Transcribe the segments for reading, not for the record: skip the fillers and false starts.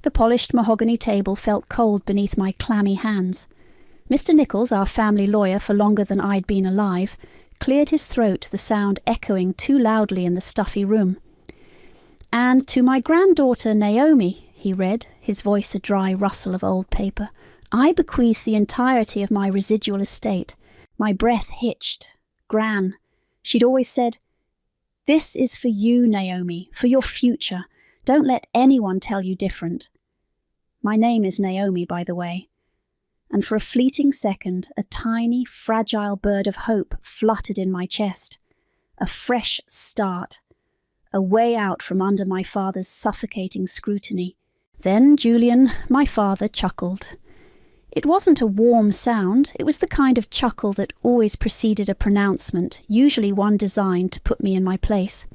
The polished mahogany table felt cold beneath my clammy hands. Mr. Nichols, our family lawyer for longer than I'd been alive, cleared his throat, the sound echoing too loudly in the stuffy room. "And to my granddaughter Naomi," he read, his voice a dry rustle of old paper, "I bequeath the entirety of my residual estate." My breath hitched. Gran. She'd always said, "This is for you, Naomi, for your future. Don't let anyone tell you different." My name is Naomi, by the way. And for a fleeting second, a tiny, fragile bird of hope fluttered in my chest. A fresh start. A way out from under my father's suffocating scrutiny. Then Julian, my father, chuckled. It wasn't a warm sound, it was the kind of chuckle that always preceded a pronouncement, usually one designed to put me in my place.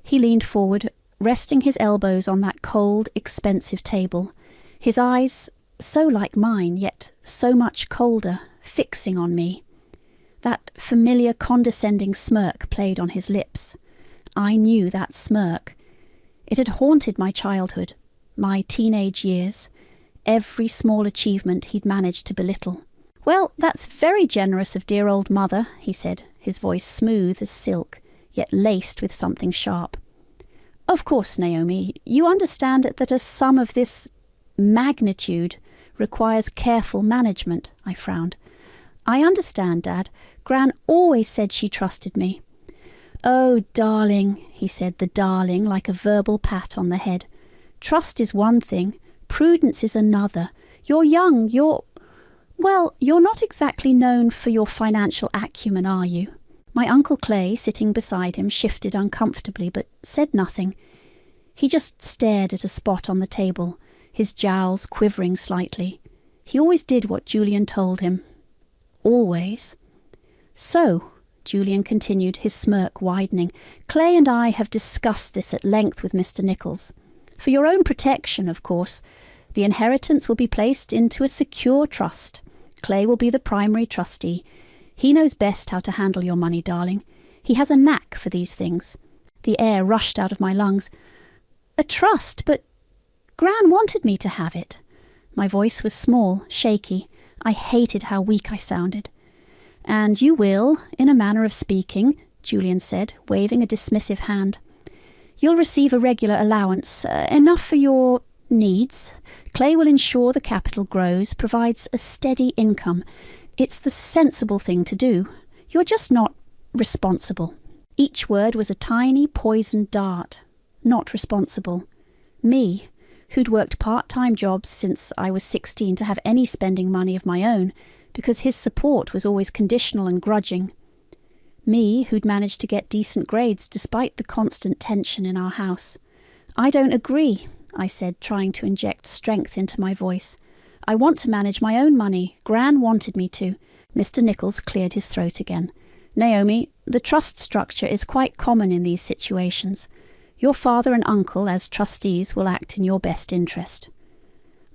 He leaned forward, resting his elbows on that cold, expensive table, his eyes so like mine, yet so much colder, fixing on me. That familiar condescending smirk played on his lips. I knew that smirk. It had haunted my childhood, my teenage years, every small achievement he'd managed to belittle. "Well, that's very generous of dear old mother," he said, his voice smooth as silk, yet laced with something sharp. "Of course, Naomi, you understand that a sum of this magnitude requires careful management," I frowned. "I understand, Dad. Gran always said she trusted me." "Oh, darling," he said, the darling like a verbal pat on the head. "Trust is one thing, prudence is another. You're young, you're not exactly known for your financial acumen, are you?" My Uncle Clay, sitting beside him, shifted uncomfortably, but said nothing. He just stared at a spot on the table, his jowls quivering slightly. He always did what Julian told him. Always. "So," Julian continued, his smirk widening, "Clay and I have discussed this at length with Mr. Nichols. For your own protection, of course, the inheritance will be placed into a secure trust. Clay will be the primary trustee. He knows best how to handle your money, darling. He has a knack for these things." The air rushed out of my lungs. "A trust? But Gran wanted me to have it." My voice was small, shaky. I hated how weak I sounded. "And you will, in a manner of speaking," Julian said, waving a dismissive hand. "You'll receive a regular allowance, enough for your needs. Clay will ensure the capital grows, provides a steady income. It's the sensible thing to do. You're just not responsible." Each word was a tiny poisoned dart. Not responsible. Me, who'd worked part-time jobs since I was 16 to have any spending money of my own, because his support was always conditional and grudging. Me, who'd managed to get decent grades despite the constant tension in our house. "I don't agree," I said, trying to inject strength into my voice. "I want to manage my own money. Gran wanted me to." Mr. Nichols cleared his throat again. "Naomi, the trust structure is quite common in these situations. Your father and uncle, as trustees, will act in your best interest."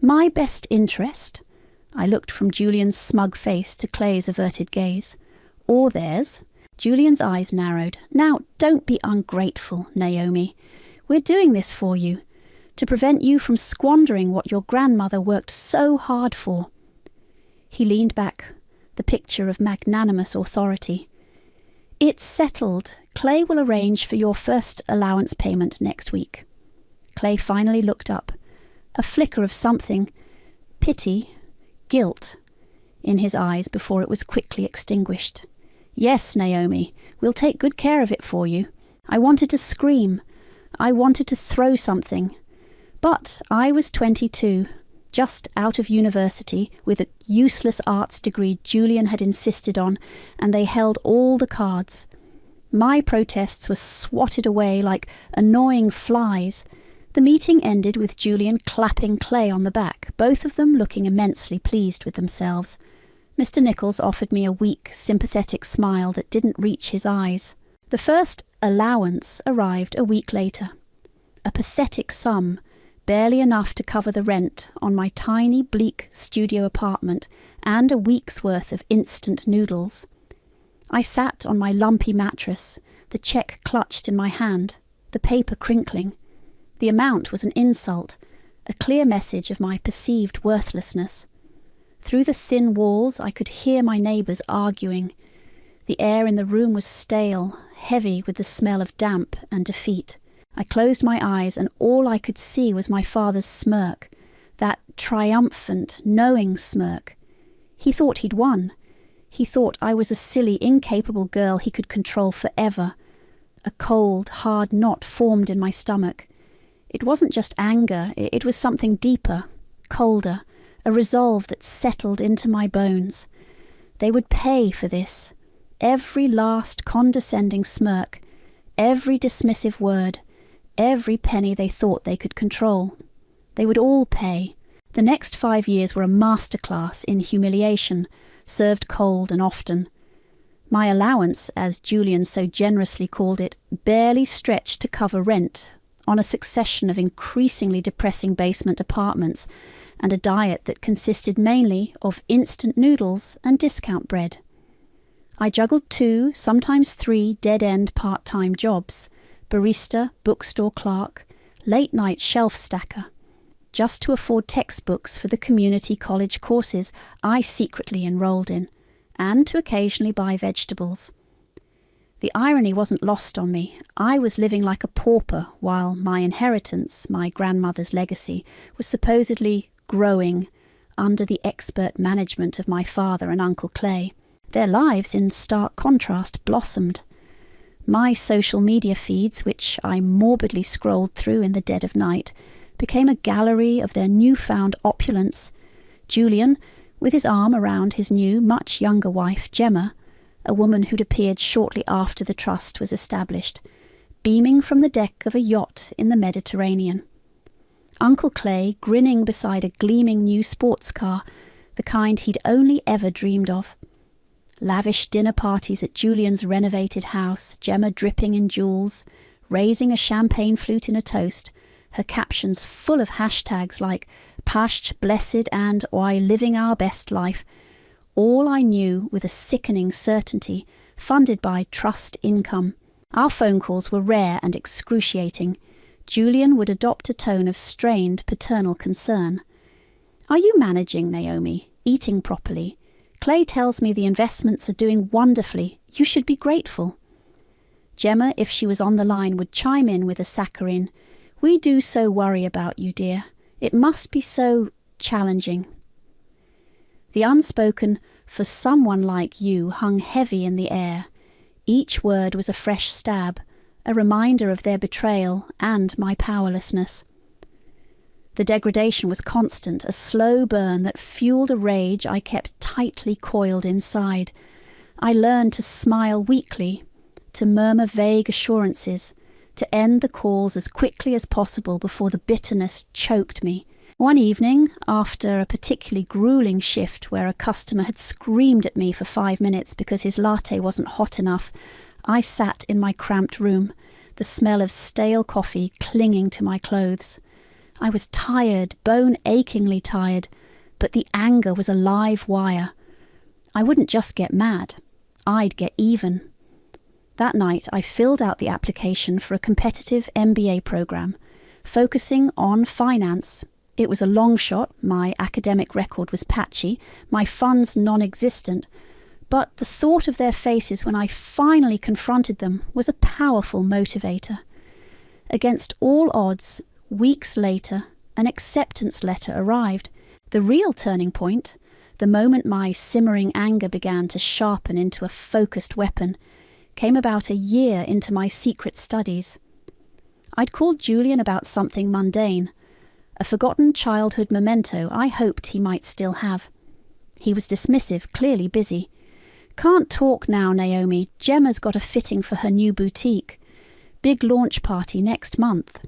"My best interest?" I looked from Julian's smug face to Clay's averted gaze. "Or theirs?" Julian's eyes narrowed. "Now, don't be ungrateful, Naomi. We're doing this for you, to prevent you from squandering what your grandmother worked so hard for." He leaned back, the picture of magnanimous authority. "It's settled. Clay will arrange for your first allowance payment next week." Clay finally looked up, a flicker of something, pity, guilt, in his eyes before it was quickly extinguished. "Yes, Naomi, we'll take good care of it for you." I wanted to scream. I wanted to throw something. But I was 22, just out of university, with a useless arts degree Julian had insisted on, and they held all the cards. My protests were swatted away like annoying flies. The meeting ended with Julian clapping Clay on the back, both of them looking immensely pleased with themselves. Mr. Nichols offered me a weak, sympathetic smile that didn't reach his eyes. The first allowance arrived a week later. A pathetic sum, barely enough to cover the rent on my tiny, bleak studio apartment and a week's worth of instant noodles. I sat on my lumpy mattress, the cheque clutched in my hand, the paper crinkling. The amount was an insult, a clear message of my perceived worthlessness. Through the thin walls I could hear my neighbours arguing. The air in the room was stale, heavy with the smell of damp and defeat. I closed my eyes and all I could see was my father's smirk, that triumphant, knowing smirk. He thought he'd won. He thought I was a silly, incapable girl he could control forever. A cold, hard knot formed in my stomach. It wasn't just anger, it was something deeper, colder, a resolve that settled into my bones. They would pay for this. Every last condescending smirk, every dismissive word, every penny they thought they could control. They would all pay. The next 5 years were a masterclass in humiliation, served cold and often. My allowance, as Julian so generously called it, barely stretched to cover rent on a succession of increasingly depressing basement apartments and a diet that consisted mainly of instant noodles and discount bread. I juggled 2, sometimes 3 dead-end part-time jobs: barista, bookstore clerk, late-night shelf stacker, just to afford textbooks for the community college courses I secretly enrolled in, and to occasionally buy vegetables. The irony wasn't lost on me. I was living like a pauper while my inheritance, my grandmother's legacy, was supposedly growing under the expert management of my father and Uncle Clay. Their lives, in stark contrast, blossomed. My social media feeds, which I morbidly scrolled through in the dead of night, became a gallery of their newfound opulence. Julian, with his arm around his new, much younger wife, Gemma, a woman who'd appeared shortly after the trust was established, beaming from the deck of a yacht in the Mediterranean. Uncle Clay grinning beside a gleaming new sports car, the kind he'd only ever dreamed of. Lavish dinner parties at Julian's renovated house, Gemma dripping in jewels, raising a champagne flute in a toast, her captions full of hashtags like "Pasht, blessed" and "Why living our best life," all I knew with a sickening certainty, funded by trust income. Our phone calls were rare and excruciating. Julian would adopt a tone of strained paternal concern. "Are you managing, Naomi? Eating properly? Clay tells me the investments are doing wonderfully. You should be grateful." Gemma, if she was on the line, would chime in with a saccharine. "We do so worry about you, dear. It must be so challenging." The unspoken "for someone like you" hung heavy in the air. Each word was a fresh stab, a reminder of their betrayal and my powerlessness. The degradation was constant, a slow burn that fueled a rage I kept tightly coiled inside. I learned to smile weakly, to murmur vague assurances, to end the calls as quickly as possible before the bitterness choked me. One evening, after a particularly grueling shift where a customer had screamed at me for 5 minutes because his latte wasn't hot enough, I sat in my cramped room, the smell of stale coffee clinging to my clothes. I was tired, bone-achingly tired, but the anger was a live wire. I wouldn't just get mad, I'd get even. That night I filled out the application for a competitive MBA program, focusing on finance. It was a long shot, my academic record was patchy, my funds non-existent, but the thought of their faces when I finally confronted them was a powerful motivator. Against all odds, weeks later, an acceptance letter arrived. The real turning point, the moment my simmering anger began to sharpen into a focused weapon, came about a year into my secret studies. I'd called Julian about something mundane, a forgotten childhood memento I hoped he might still have. He was dismissive, clearly busy. "Can't talk now, Naomi. Gemma's got a fitting for her new boutique. Big launch party next month."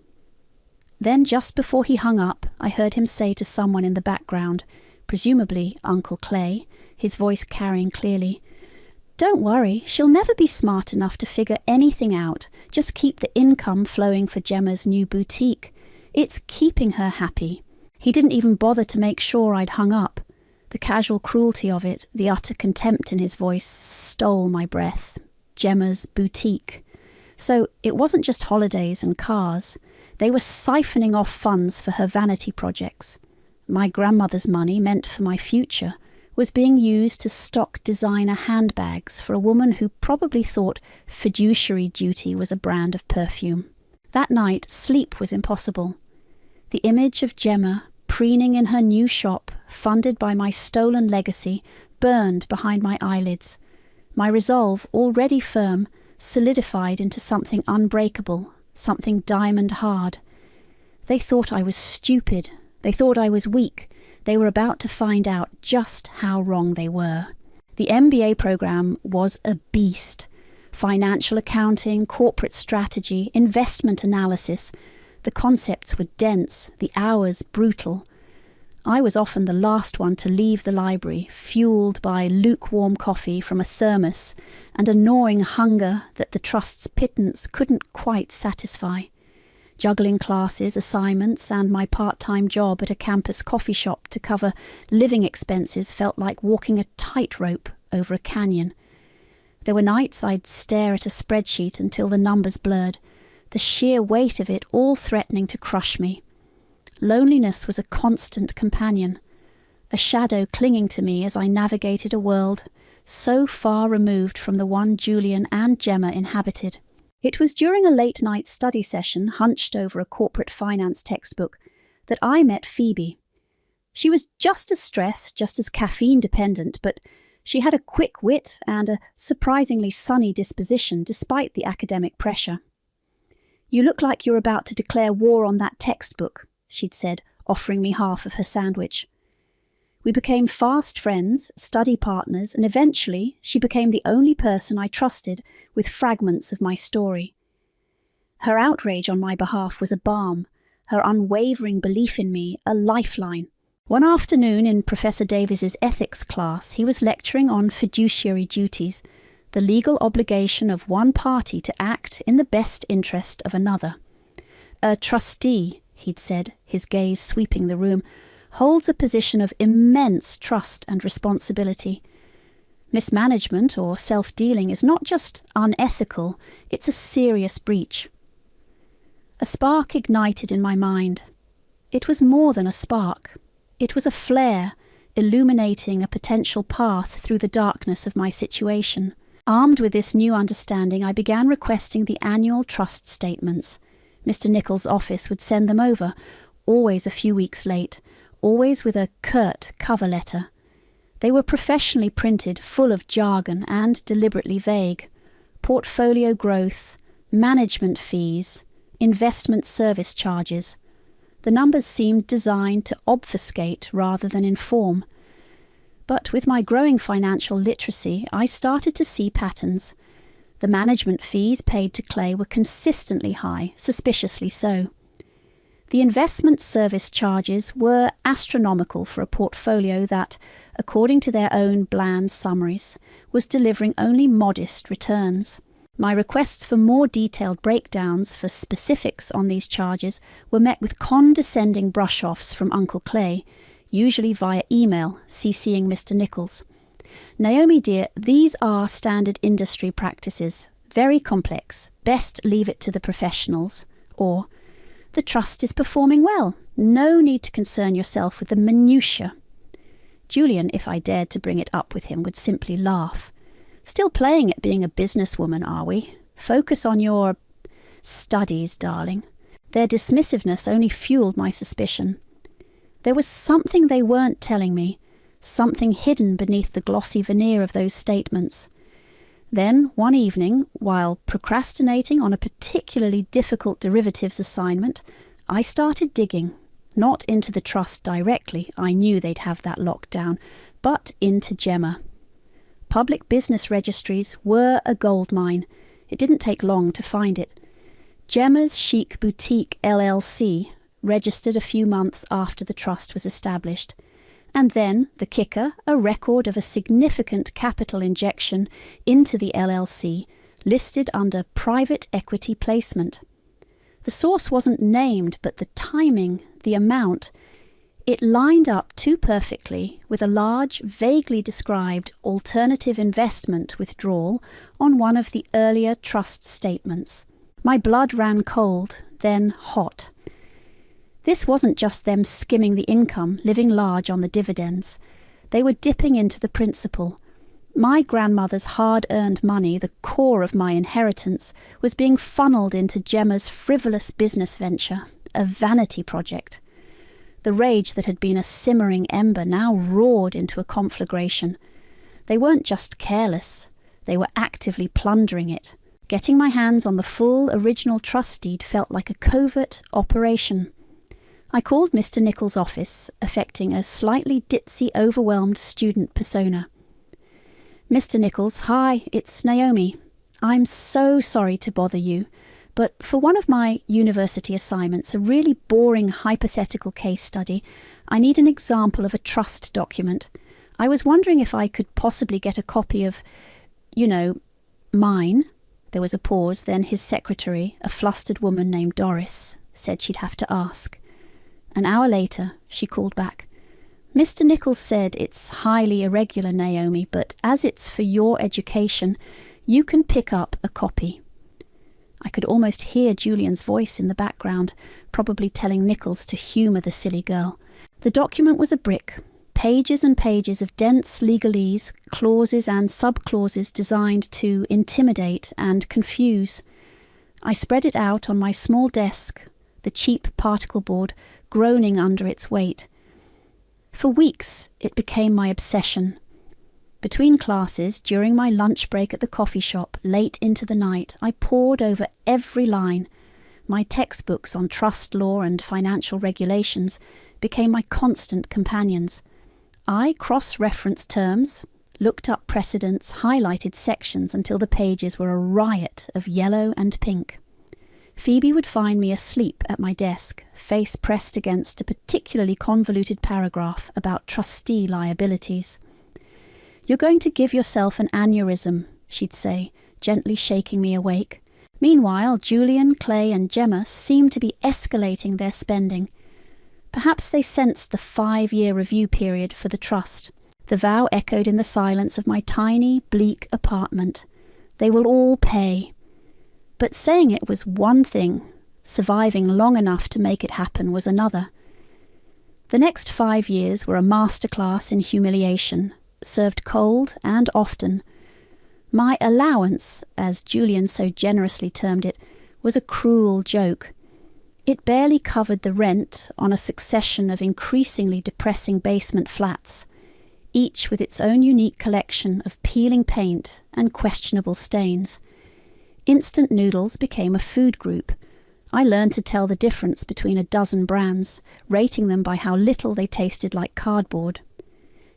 Then just before he hung up, I heard him say to someone in the background, presumably Uncle Clay, his voice carrying clearly, "Don't worry, she'll never be smart enough to figure anything out. Just keep the income flowing for Gemma's new boutique. It's keeping her happy." He didn't even bother to make sure I'd hung up. The casual cruelty of it, the utter contempt in his voice, stole my breath. Gemma's boutique. So it wasn't just holidays and cars. They were siphoning off funds for her vanity projects. My grandmother's money, meant for my future, was being used to stock designer handbags for a woman who probably thought fiduciary duty was a brand of perfume. That night, sleep was impossible. The image of Gemma, preening in her new shop, funded by my stolen legacy, burned behind my eyelids. My resolve, already firm, solidified into something unbreakable, something diamond hard. They thought I was stupid. They thought I was weak. They were about to find out just how wrong they were. The MBA program was a beast. Financial accounting, corporate strategy, investment analysis. The concepts were dense, the hours brutal. I was often the last one to leave the library, fueled by lukewarm coffee from a thermos and a gnawing hunger that the Trust's pittance couldn't quite satisfy. Juggling classes, assignments, and my part-time job at a campus coffee shop to cover living expenses felt like walking a tightrope over a canyon. There were nights I'd stare at a spreadsheet until the numbers blurred, the sheer weight of it all threatening to crush me. Loneliness was a constant companion, a shadow clinging to me as I navigated a world so far removed from the one Julian and Gemma inhabited. It was during a late-night study session hunched over a corporate finance textbook that I met Phoebe. She was just as stressed, just as caffeine-dependent, but she had a quick wit and a surprisingly sunny disposition despite the academic pressure. "You look like you're about to declare war on that textbook," she'd said, offering me half of her sandwich. We became fast friends, study partners, and eventually she became the only person I trusted with fragments of my story. Her outrage on my behalf was a balm, her unwavering belief in me a lifeline. One afternoon in Professor Davies's ethics class, he was lecturing on fiduciary duties, the legal obligation of one party to act in the best interest of another. "A trustee," he'd said, his gaze sweeping the room, "holds a position of immense trust and responsibility. Mismanagement or self-dealing is not just unethical, it's a serious breach." A spark ignited in my mind. It was more than a spark. It was a flare, illuminating a potential path through the darkness of my situation. Armed with this new understanding, I began requesting the annual trust statements. Mr. Nichols' office would send them over, always a few weeks late, always with a curt cover letter. They were professionally printed, full of jargon and deliberately vague. Portfolio growth, management fees, investment service charges. The numbers seemed designed to obfuscate rather than inform. But with my growing financial literacy, I started to see patterns. The management fees paid to Clay were consistently high, suspiciously so. The investment service charges were astronomical for a portfolio that, according to their own bland summaries, was delivering only modest returns. My requests for more detailed breakdowns for specifics on these charges were met with condescending brush-offs from Uncle Clay, usually via email, CCing Mr. Nichols. "Naomi dear, these are standard industry practices, very complex, best leave it to the professionals." Or, "The trust is performing well, no need to concern yourself with the minutiae." Julian, if I dared to bring it up with him, would simply laugh. "Still playing at being a businesswoman, are we? Focus on your studies, darling." Their dismissiveness only fueled my suspicion. There was something they weren't telling me, something hidden beneath the glossy veneer of those statements. Then, one evening, while procrastinating on a particularly difficult derivatives assignment, I started digging, not into the trust directly, I knew they'd have that locked down, but into Gemma. Public business registries were a goldmine. It didn't take long to find it. Gemma's Chic Boutique LLC, registered a few months after the trust was established. And then, the kicker, a record of a significant capital injection into the LLC, listed under private equity placement. The source wasn't named, but the timing, the amount, it lined up too perfectly with a large, vaguely described alternative investment withdrawal on one of the earlier trust statements. My blood ran cold, then hot. This wasn't just them skimming the income, living large on the dividends. They were dipping into the principal. My grandmother's hard-earned money, the core of my inheritance, was being funneled into Gemma's frivolous business venture, a vanity project. The rage that had been a simmering ember now roared into a conflagration. They weren't just careless, they were actively plundering it. Getting my hands on the full original trust deed felt like a covert operation. I called Mr. Nichols' office, affecting a slightly ditzy, overwhelmed student persona. Mr. Nichols, hi, it's Naomi. I'm so sorry to bother you, but for one of my university assignments, a really boring hypothetical case study, I need an example of a trust document. I was wondering if I could possibly get a copy of, mine. There was a pause, then his secretary, a flustered woman named Doris, said she'd have to ask. An hour later, she called back. Mr. Nichols said it's highly irregular, Naomi, but as it's for your education, you can pick up a copy. I could almost hear Julian's voice in the background, probably telling Nichols to humour the silly girl. The document was a brick, pages and pages of dense legalese, clauses and subclauses designed to intimidate and confuse. I spread it out on my small desk, the cheap particle board, groaning under its weight. For weeks, it became my obsession. Between classes, during my lunch break at the coffee shop, late into the night, I pored over every line. My textbooks on trust law and financial regulations became my constant companions. I cross-referenced terms, looked up precedents, highlighted sections until the pages were a riot of yellow and pink. Phoebe would find me asleep at my desk, face pressed against a particularly convoluted paragraph about trustee liabilities. You're going to give yourself an aneurysm, she'd say, gently shaking me awake. Meanwhile, Julian, Clay, and Gemma seemed to be escalating their spending. Perhaps they sensed the 5-year review period for the trust. The vow echoed in the silence of my tiny, bleak apartment. They will all pay. But saying it was one thing, surviving long enough to make it happen was another. The next 5 years were a masterclass in humiliation, served cold and often. My allowance, as Julian so generously termed it, was a cruel joke. It barely covered the rent on a succession of increasingly depressing basement flats, each with its own unique collection of peeling paint and questionable stains. Instant noodles became a food group. I learned to tell the difference between a dozen brands, rating them by how little they tasted like cardboard.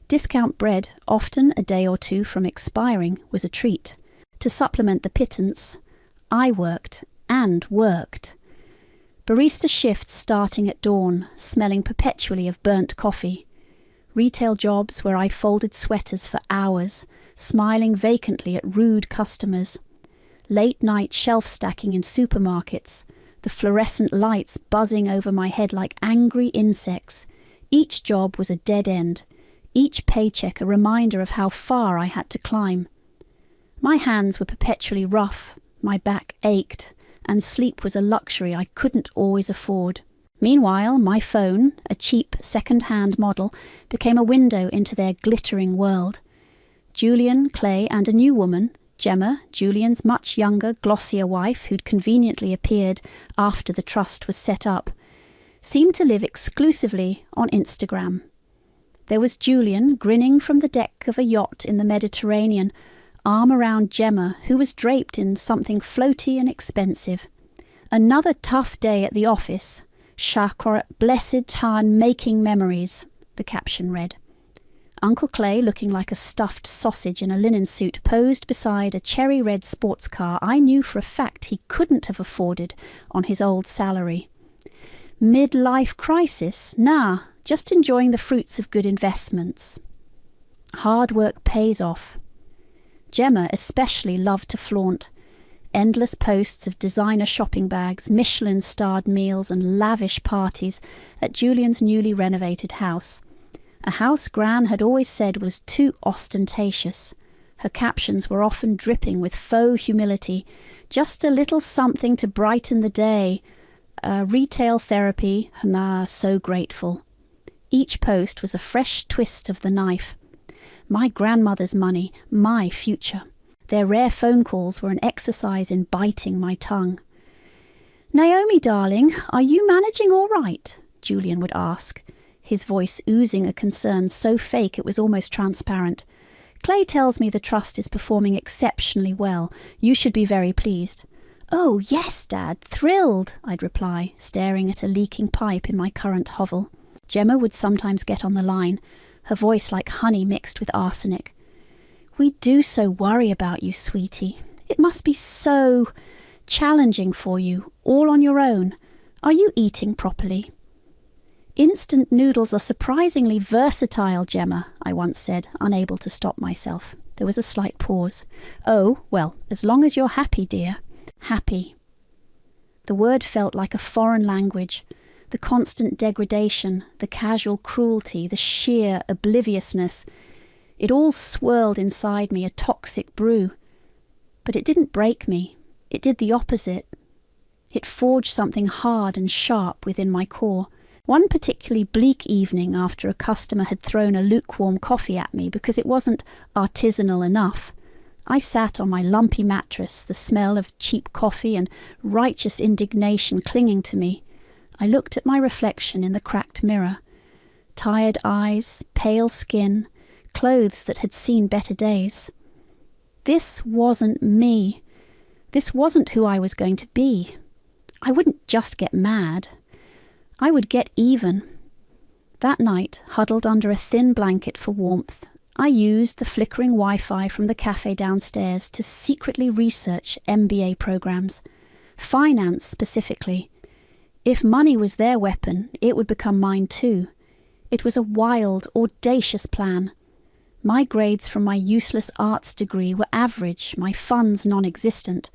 Discount bread, often a day or two from expiring, was a treat. To supplement the pittance, I worked and worked. Barista shifts starting at dawn, smelling perpetually of burnt coffee. Retail jobs where I folded sweaters for hours, smiling vacantly at rude customers. Late-night shelf stacking in supermarkets, the fluorescent lights buzzing over my head like angry insects. Each job was a dead end, each paycheck a reminder of how far I had to climb. My hands were perpetually rough, my back ached, and sleep was a luxury I couldn't always afford. Meanwhile, my phone, a cheap second-hand model, became a window into their glittering world. Julian, Clay, and a new woman, Gemma, Julian's much younger, glossier wife, who'd conveniently appeared after the trust was set up, seemed to live exclusively on Instagram. There was Julian, grinning from the deck of a yacht in the Mediterranean, arm around Gemma, who was draped in something floaty and expensive. Another tough day at the office. Shakor blessed Tan making memories, the caption read. Uncle Clay, looking like a stuffed sausage in a linen suit, posed beside a cherry-red sports car I knew for a fact he couldn't have afforded on his old salary. Mid-life crisis? Nah, just enjoying the fruits of good investments. Hard work pays off. Gemma especially loved to flaunt. Endless posts of designer shopping bags, Michelin-starred meals and lavish parties at Julian's newly renovated house. A house Gran had always said was too ostentatious. Her captions were often dripping with faux humility. Just a little something to brighten the day. retail therapy, nah, so grateful. Each post was a fresh twist of the knife. My grandmother's money, my future. Their rare phone calls were an exercise in biting my tongue. "Naomi, darling, are you managing all right?" Julian would ask, his voice oozing a concern so fake it was almost transparent. "Clay tells me the trust is performing exceptionally well. You should be very pleased." "Oh, yes, Dad, thrilled," I'd reply, staring at a leaking pipe in my current hovel. Gemma would sometimes get on the line, her voice like honey mixed with arsenic. "We do so worry about you, sweetie. It must be so challenging for you, all on your own. Are you eating properly?" "Instant noodles are surprisingly versatile, Gemma," I once said, unable to stop myself. There was a slight pause. "Oh, well, as long as you're happy, dear." Happy. The word felt like a foreign language. The constant degradation, the casual cruelty, the sheer obliviousness. It all swirled inside me, a toxic brew. But it didn't break me. It did the opposite. It forged something hard and sharp within my core. One particularly bleak evening after a customer had thrown a lukewarm coffee at me because it wasn't artisanal enough, I sat on my lumpy mattress, the smell of cheap coffee and righteous indignation clinging to me. I looked at my reflection in the cracked mirror. Tired eyes, pale skin, clothes that had seen better days. This wasn't me. This wasn't who I was going to be. I wouldn't just get mad. I would get even. That night, huddled under a thin blanket for warmth, I used the flickering Wi-Fi from the cafe downstairs to secretly research MBA programs, finance specifically. If money was their weapon, it would become mine too. It was a wild, audacious plan. My grades from my useless arts degree were average, my funds non-existent.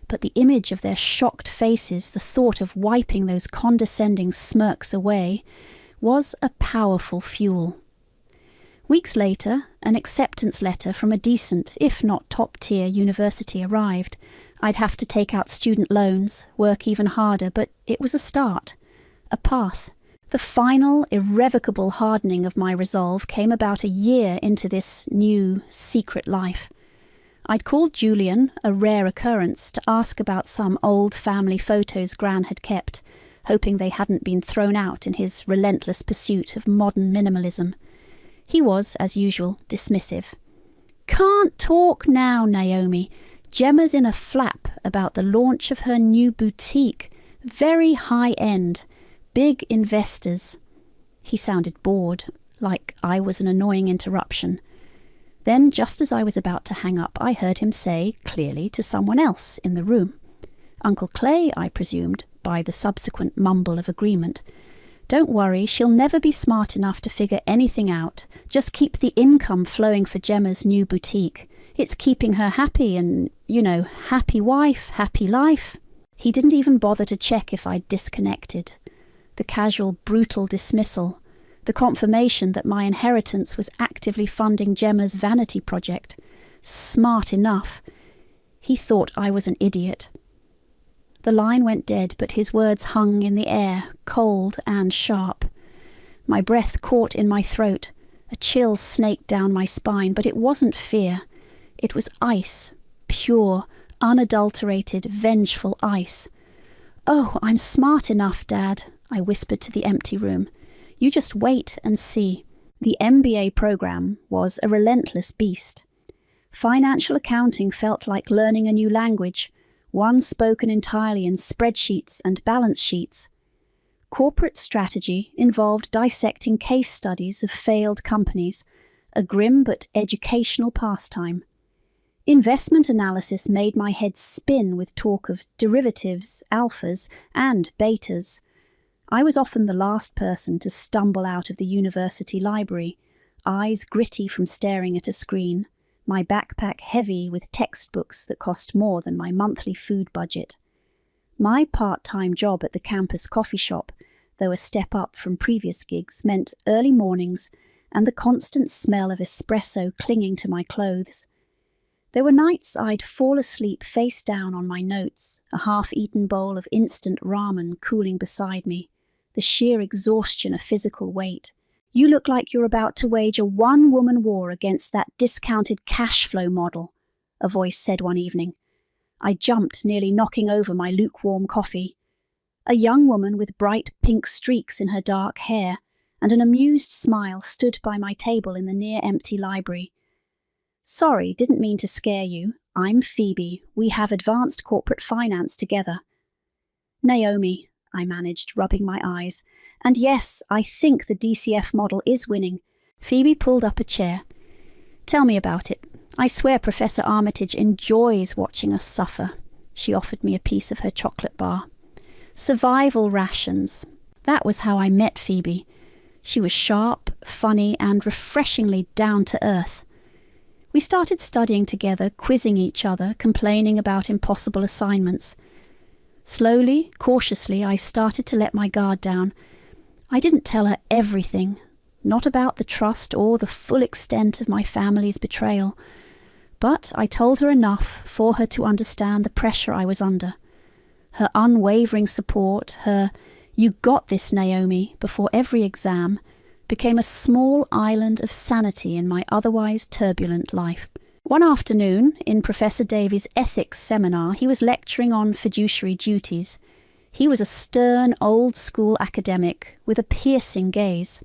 But the image of their shocked faces, the thought of wiping those condescending smirks away, was a powerful fuel. Weeks later, an acceptance letter from a decent, if not top-tier university arrived. I'd have to take out student loans, work even harder, but it was a start, a path. The final, irrevocable hardening of my resolve came about a year into this new, secret life. I'd called Julian, a rare occurrence, to ask about some old family photos Gran had kept, hoping they hadn't been thrown out in his relentless pursuit of modern minimalism. He was, as usual, dismissive. "Can't talk now, Naomi. Gemma's in a flap about the launch of her new boutique. Very high-end. Big investors." He sounded bored, like I was an annoying interruption. Then, just as I was about to hang up, I heard him say, clearly to someone else in the room. Uncle Clay, I presumed, by the subsequent mumble of agreement. "Don't worry, she'll never be smart enough to figure anything out. Just keep the income flowing for Gemma's new boutique. It's keeping her happy and, happy wife, happy life." He didn't even bother to check if I'd disconnected. The casual, brutal dismissal, the confirmation that my inheritance was actively funding Gemma's vanity project. Smart enough. He thought I was an idiot. The line went dead, but his words hung in the air, cold and sharp. My breath caught in my throat. A chill snaked down my spine, but it wasn't fear. It was ice, pure, unadulterated, vengeful ice. "Oh, I'm smart enough, Dad," I whispered to the empty room. "You just wait and see." The MBA program was a relentless beast. Financial accounting felt like learning a new language, one spoken entirely in spreadsheets and balance sheets. Corporate strategy involved dissecting case studies of failed companies, a grim but educational pastime. Investment analysis made my head spin with talk of derivatives, alphas, and betas. I was often the last person to stumble out of the university library, eyes gritty from staring at a screen, my backpack heavy with textbooks that cost more than my monthly food budget. My part-time job at the campus coffee shop, though a step up from previous gigs, meant early mornings and the constant smell of espresso clinging to my clothes. There were nights I'd fall asleep face down on my notes, a half-eaten bowl of instant ramen cooling beside me, the sheer exhaustion of physical weight. "You look like you're about to wage a one-woman war against that discounted cash flow model," a voice said one evening. I jumped, nearly knocking over my lukewarm coffee. A young woman with bright pink streaks in her dark hair and an amused smile stood by my table in the near-empty library. "Sorry, didn't mean to scare you. I'm Phoebe. We have advanced corporate finance together." "Naomi," I managed, rubbing my eyes. "And yes, I think the DCF model is winning." Phoebe pulled up a chair. "Tell me about it. I swear Professor Armitage enjoys watching us suffer." She offered me a piece of her chocolate bar. "Survival rations." That was how I met Phoebe. She was sharp, funny, and refreshingly down to earth. We started studying together, quizzing each other, complaining about impossible assignments. Slowly, cautiously, I started to let my guard down. I didn't tell her everything, not about the trust or the full extent of my family's betrayal, but I told her enough for her to understand the pressure I was under. Her unwavering support, her "You got this, Naomi," before every exam, became a small island of sanity in my otherwise turbulent life. One afternoon, in Professor Davies' ethics seminar, he was lecturing on fiduciary duties. He was a stern, old-school academic with a piercing gaze.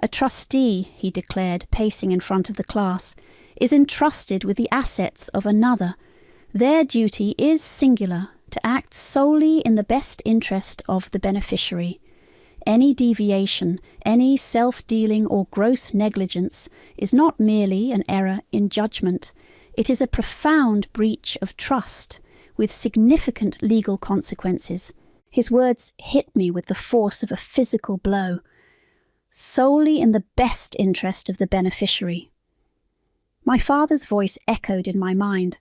"A trustee," he declared, pacing in front of the class, "is entrusted with the assets of another. Their duty is singular, to act solely in the best interest of the beneficiary. Any deviation, any self-dealing or gross negligence is not merely an error in judgment. It is a profound breach of trust, with significant legal consequences." His words hit me with the force of a physical blow. Solely in the best interest of the beneficiary. My father's voice echoed in my mind.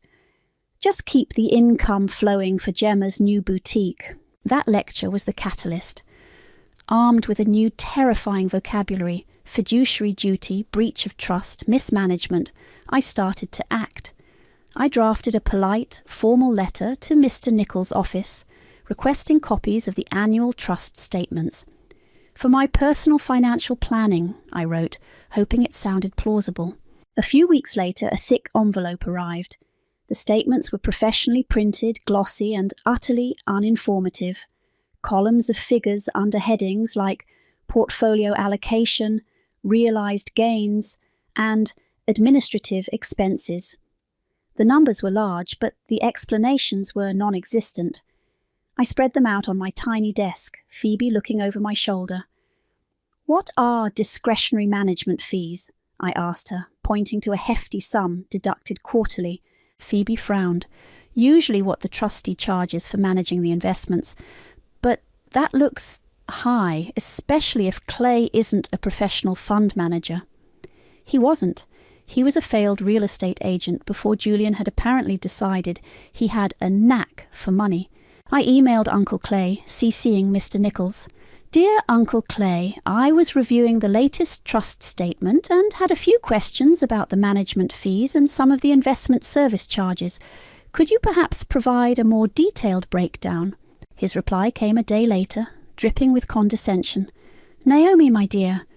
"Just keep the income flowing for Gemma's new boutique." That lecture was the catalyst. Armed with a new terrifying vocabulary, fiduciary duty, breach of trust, mismanagement, I started to act. I drafted a polite, formal letter to Mr. Nichols' office, requesting copies of the annual trust statements. "For my personal financial planning," I wrote, hoping it sounded plausible. A few weeks later, a thick envelope arrived. The statements were professionally printed, glossy, and utterly uninformative. Columns of figures under headings like portfolio allocation, realized gains, and administrative expenses. The numbers were large, but the explanations were non-existent. I spread them out on my tiny desk, Phoebe looking over my shoulder. "What are discretionary management fees?" I asked her, pointing to a hefty sum deducted quarterly. Phoebe frowned. "Usually what the trustee charges for managing the investments. But that looks high, especially if Clay isn't a professional fund manager." He wasn't. He was a failed real estate agent before Julian had apparently decided he had a knack for money. I emailed Uncle Clay, CCing Mr. Nichols. "Dear Uncle Clay, I was reviewing the latest trust statement and had a few questions about the management fees and some of the investment service charges. Could you perhaps provide a more detailed breakdown?" His reply came a day later, dripping with condescension. "Naomi, my dear,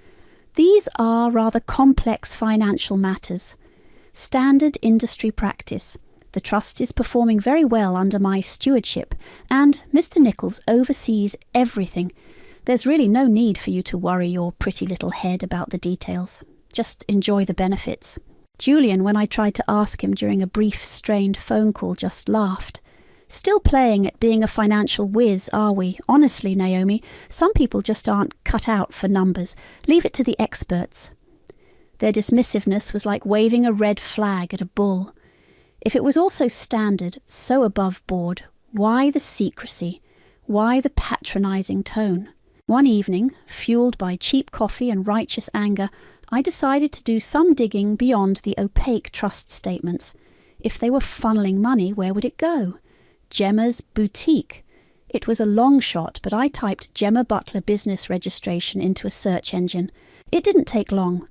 these are rather complex financial matters. Standard industry practice. The trust is performing very well under my stewardship, and Mr. Nichols oversees everything. There's really no need for you to worry your pretty little head about the details. Just enjoy the benefits." Julian, when I tried to ask him during a brief, strained phone call, just laughed. "Still playing at being a financial whiz, are we? Honestly, Naomi, some people just aren't cut out for numbers. Leave it to the experts." Their dismissiveness was like waving a red flag at a bull. If it was also standard, so above board, why the secrecy? Why the patronizing tone? One evening, fueled by cheap coffee and righteous anger, I decided to do some digging beyond the opaque trust statements. If they were funneling money, where would it go? Gemma's boutique. It was a long shot, but I typed Gemma Butler business registration into a search engine. It didn't take long.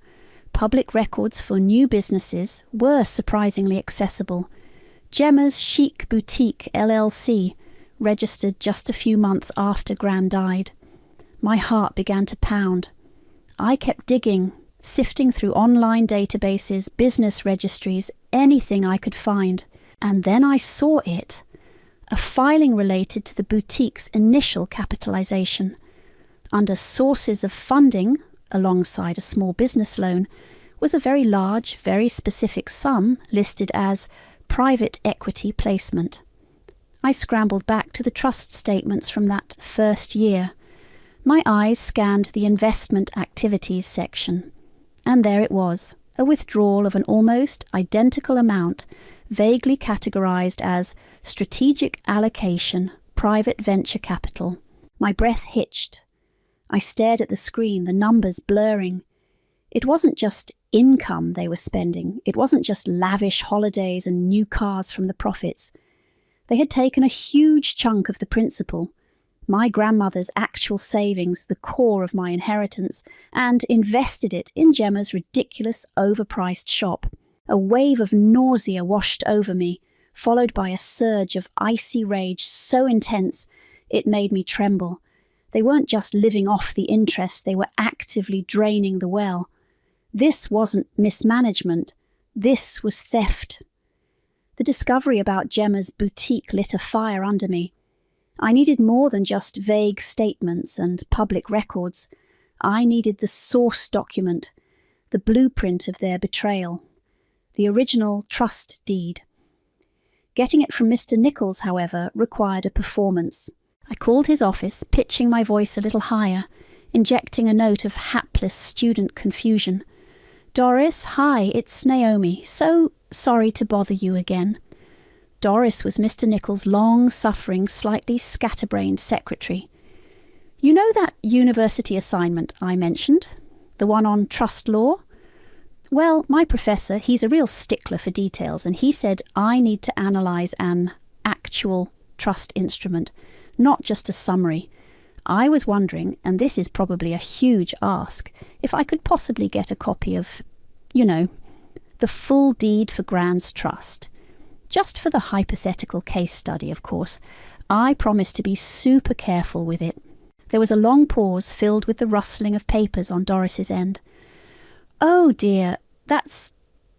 public records for new businesses were surprisingly accessible. Gemma's Chic Boutique LLC, registered just a few months after Gran died. My heart began to pound. I kept digging, sifting through online databases, business registries, anything I could find. And then I saw it. A filing related to the boutique's initial capitalization. Under sources of funding, alongside a small business loan, was a very large, very specific sum listed as private equity placement. I scrambled back to the trust statements from that first year. My eyes scanned the investment activities section, and there it was, a withdrawal of an almost identical amount, vaguely categorized as strategic allocation, private venture capital. My breath hitched. I stared at the screen, the numbers blurring. It wasn't just income they were spending. It wasn't just lavish holidays and new cars from the profits. They had taken a huge chunk of the principal, my grandmother's actual savings, the core of my inheritance, and invested it in Gemma's ridiculous, overpriced shop. A wave of nausea washed over me, followed by a surge of icy rage so intense it made me tremble. They weren't just living off the interest, they were actively draining the well. This wasn't mismanagement, this was theft. The discovery about Gemma's boutique lit a fire under me. I needed more than just vague statements and public records. I needed the source document, the blueprint of their betrayal, the original trust deed. Getting it from Mr. Nichols, however, required a performance. I called his office, pitching my voice a little higher, injecting a note of hapless student confusion. "Doris, hi, it's Naomi. So sorry to bother you again." Doris was Mr. Nichols' long-suffering, slightly scatterbrained secretary. "You know that university assignment I mentioned? The one on trust law? Well, my professor, he's a real stickler for details, and he said I need to analyse an actual trust instrument, not just a summary. I was wondering, and this is probably a huge ask, if I could possibly get a copy of, the full deed for Gran's trust. Just for the hypothetical case study, of course. I promised to be super careful with it." There was a long pause filled with the rustling of papers on Doris's end. "Oh dear, that's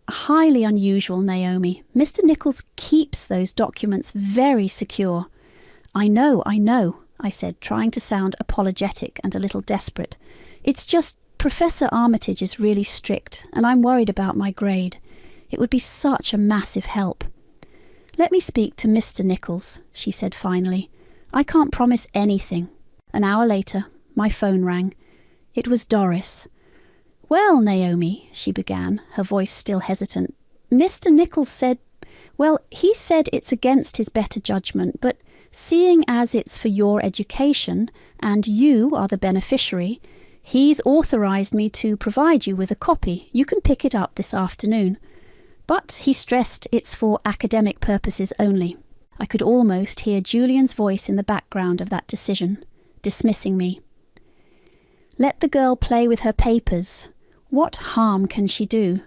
highly unusual, Naomi. Mr. Nichols keeps those documents very secure." I know, I said, trying to sound apologetic and a little desperate. "It's just Professor Armitage is really strict, and I'm worried about my grade. It would be such a massive help." "Let me speak to Mr. Nichols," she said finally. "I can't promise anything." An hour later, my phone rang. It was Doris. "Well, Naomi," she began, her voice still hesitant, "Mr. Nichols said, he said it's against his better judgment, but seeing as it's for your education, and you are the beneficiary, he's authorized me to provide you with a copy. You can pick it up this afternoon. But he stressed it's for academic purposes only." I could almost hear Julian's voice in the background of that decision, dismissing me. "Let the girl play with her papers. What harm can she do?"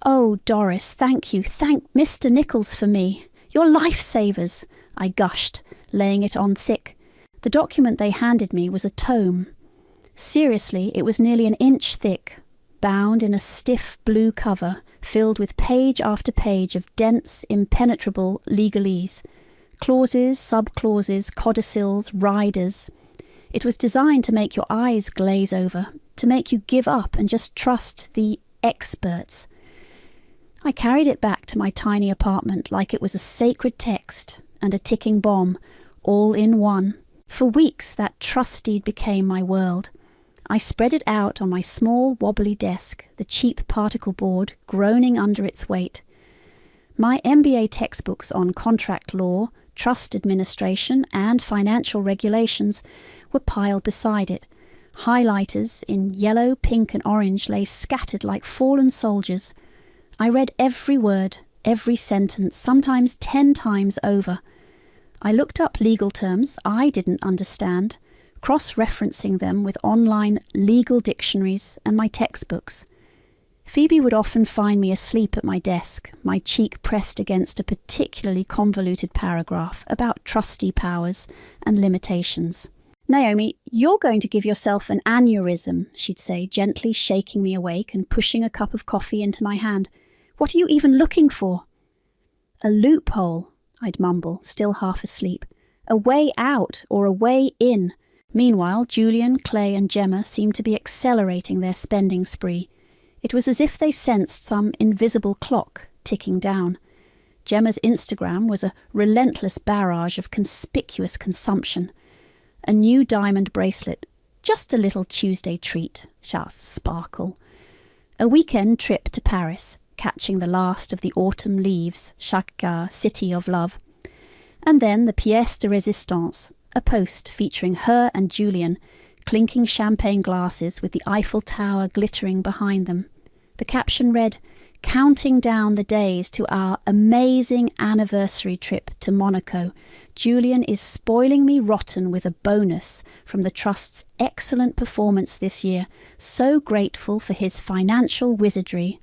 "Oh, Doris, thank you. Thank Mr. Nichols for me. You're lifesavers," I gushed, laying it on thick. The document they handed me was a tome. Seriously, it was nearly an inch thick, bound in a stiff blue cover, filled with page after page of dense, impenetrable legalese. Clauses, sub-clauses, codicils, riders. It was designed to make your eyes glaze over, to make you give up and just trust the experts. I carried it back to my tiny apartment like it was a sacred text and a ticking bomb, all in one. For weeks that trust deed became my world. I spread it out on my small wobbly desk, the cheap particle board groaning under its weight. My MBA textbooks on contract law, trust administration, and financial regulations were piled beside it. Highlighters in yellow, pink, and orange lay scattered like fallen soldiers. I read every word, every sentence, sometimes 10 times over. I looked up legal terms I didn't understand, cross-referencing them with online legal dictionaries and my textbooks. Phoebe would often find me asleep at my desk, my cheek pressed against a particularly convoluted paragraph about trustee powers and limitations. "Naomi, you're going to give yourself an aneurysm," she'd say, gently shaking me awake and pushing a cup of coffee into my hand. "What are you even looking for?" "A loophole," I'd mumble, still half asleep. "A way out or a way in." Meanwhile, Julian, Clay and Gemma seemed to be accelerating their spending spree. It was as if they sensed some invisible clock ticking down. Gemma's Instagram was a relentless barrage of conspicuous consumption. A new diamond bracelet, just a little Tuesday treat, just sparkle. A weekend trip to Paris, catching the last of the autumn leaves, Chacun, City of Love. And then the pièce de résistance, a post featuring her and Julian, clinking champagne glasses with the Eiffel Tower glittering behind them. The caption read, "Counting down the days to our amazing anniversary trip to Monaco. Julian is spoiling me rotten with a bonus from the Trust's excellent performance this year. So grateful for his financial wizardry.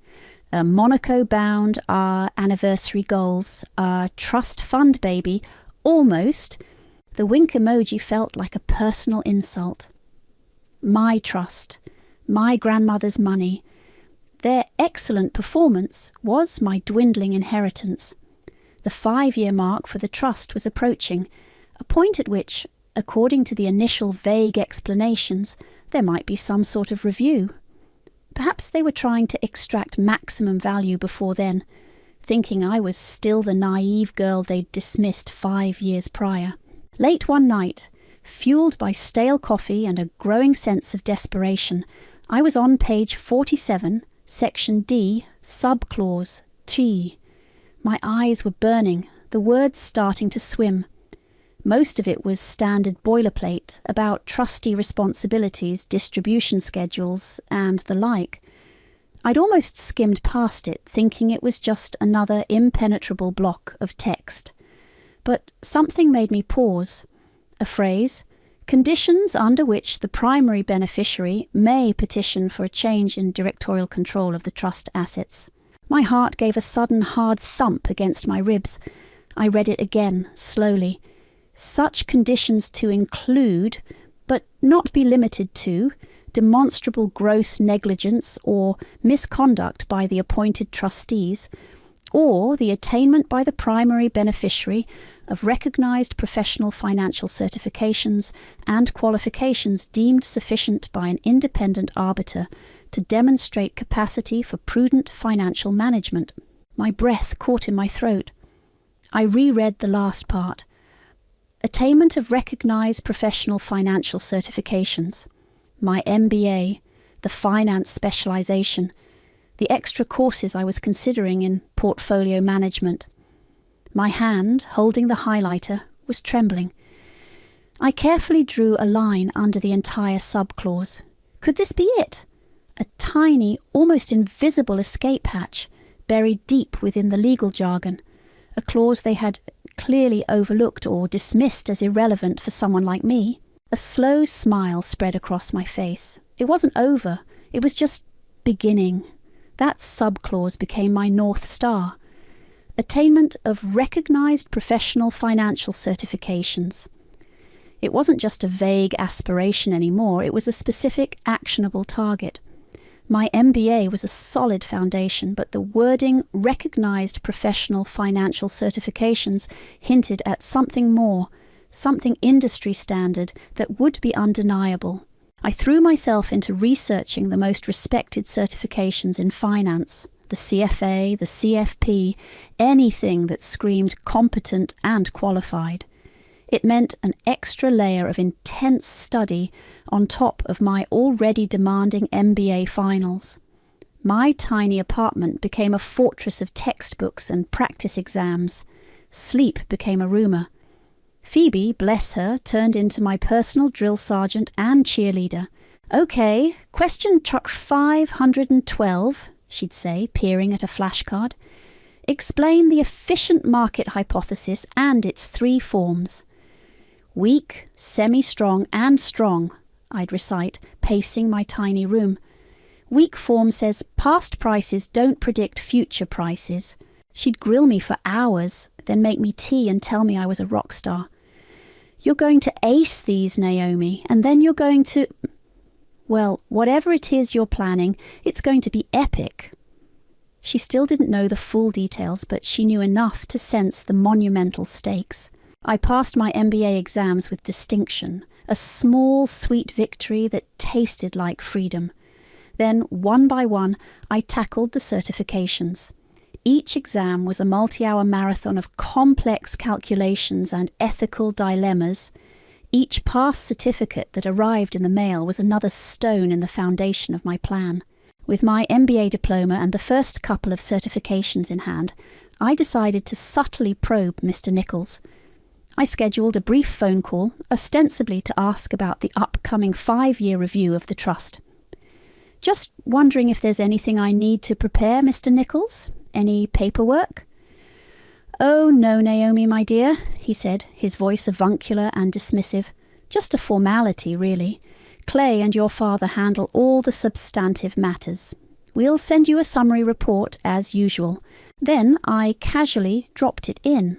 Monaco-bound, our anniversary goals, our trust fund baby, almost." The wink emoji felt like a personal insult. My trust, my grandmother's money. Their excellent performance was my dwindling inheritance. The 5-year mark for the trust was approaching, a point at which, according to the initial vague explanations, there might be some sort of review. Perhaps they were trying to extract maximum value before then, thinking I was still the naive girl they'd dismissed 5 years prior. Late one night, fueled by stale coffee and a growing sense of desperation, I was on page 47, Section D, Subclause T. My eyes were burning, the words starting to swim. Most of it was standard boilerplate about trustee responsibilities, distribution schedules, and the like. I'd almost skimmed past it, thinking it was just another impenetrable block of text. But something made me pause. A phrase, "Conditions under which the primary beneficiary may petition for a change in directorial control of the trust assets." My heart gave a sudden hard thump against my ribs. I read it again, slowly. Such conditions to include, but not be limited to, demonstrable gross negligence or misconduct by the appointed trustees, or the attainment by the primary beneficiary of recognised professional financial certifications and qualifications deemed sufficient by an independent arbiter to demonstrate capacity for prudent financial management. My breath caught in my throat. I reread the last part. Attainment of recognised professional financial certifications. My MBA, the finance specialisation, the extra courses I was considering in portfolio management. My hand, holding the highlighter, was trembling. I carefully drew a line under the entire subclause. Could this be it? A tiny, almost invisible escape hatch, buried deep within the legal jargon, a clause they had clearly overlooked or dismissed as irrelevant for someone like me. A slow smile spread across my face. It wasn't over, it was just beginning. That subclause became my North Star. Attainment of recognised professional financial certifications. It wasn't just a vague aspiration anymore, it was a specific, actionable target. My MBA was a solid foundation, but the wording recognised professional financial certifications hinted at something more, something industry standard that would be undeniable. I threw myself into researching the most respected certifications in finance, the CFA, the CFP, anything that screamed competent and qualified. It meant an extra layer of intense study on top of my already demanding MBA finals. My tiny apartment became a fortress of textbooks and practice exams. Sleep became a rumour. Phoebe, bless her, turned into my personal drill sergeant and cheerleader. "Okay, question truck 512, she'd say, peering at a flashcard. "Explain the efficient market hypothesis and its 3 forms." "Weak, semi-strong, and strong," I'd recite, pacing my tiny room. Weak form says past prices don't predict future prices. She'd grill me for hours, then make me tea and tell me I was a rock star. You're going to ace these, Naomi, and then you're going to... Well, whatever it is you're planning, it's going to be epic. She still didn't know the full details, but she knew enough to sense the monumental stakes. I passed my MBA exams with distinction, a small, sweet victory that tasted like freedom. Then, one by one, I tackled the certifications. Each exam was a multi-hour marathon of complex calculations and ethical dilemmas. Each pass certificate that arrived in the mail was another stone in the foundation of my plan. With my MBA diploma and the first couple of certifications in hand, I decided to subtly probe Mr. Nichols. I scheduled a brief phone call, ostensibly to ask about the upcoming 5-year review of the trust. Just wondering if there's anything I need to prepare, Mr. Nichols? Any paperwork? Oh, no, Naomi, my dear, he said, his voice avuncular and dismissive. Just a formality, really. Clay and your father handle all the substantive matters. We'll send you a summary report as usual. Then I casually dropped it in.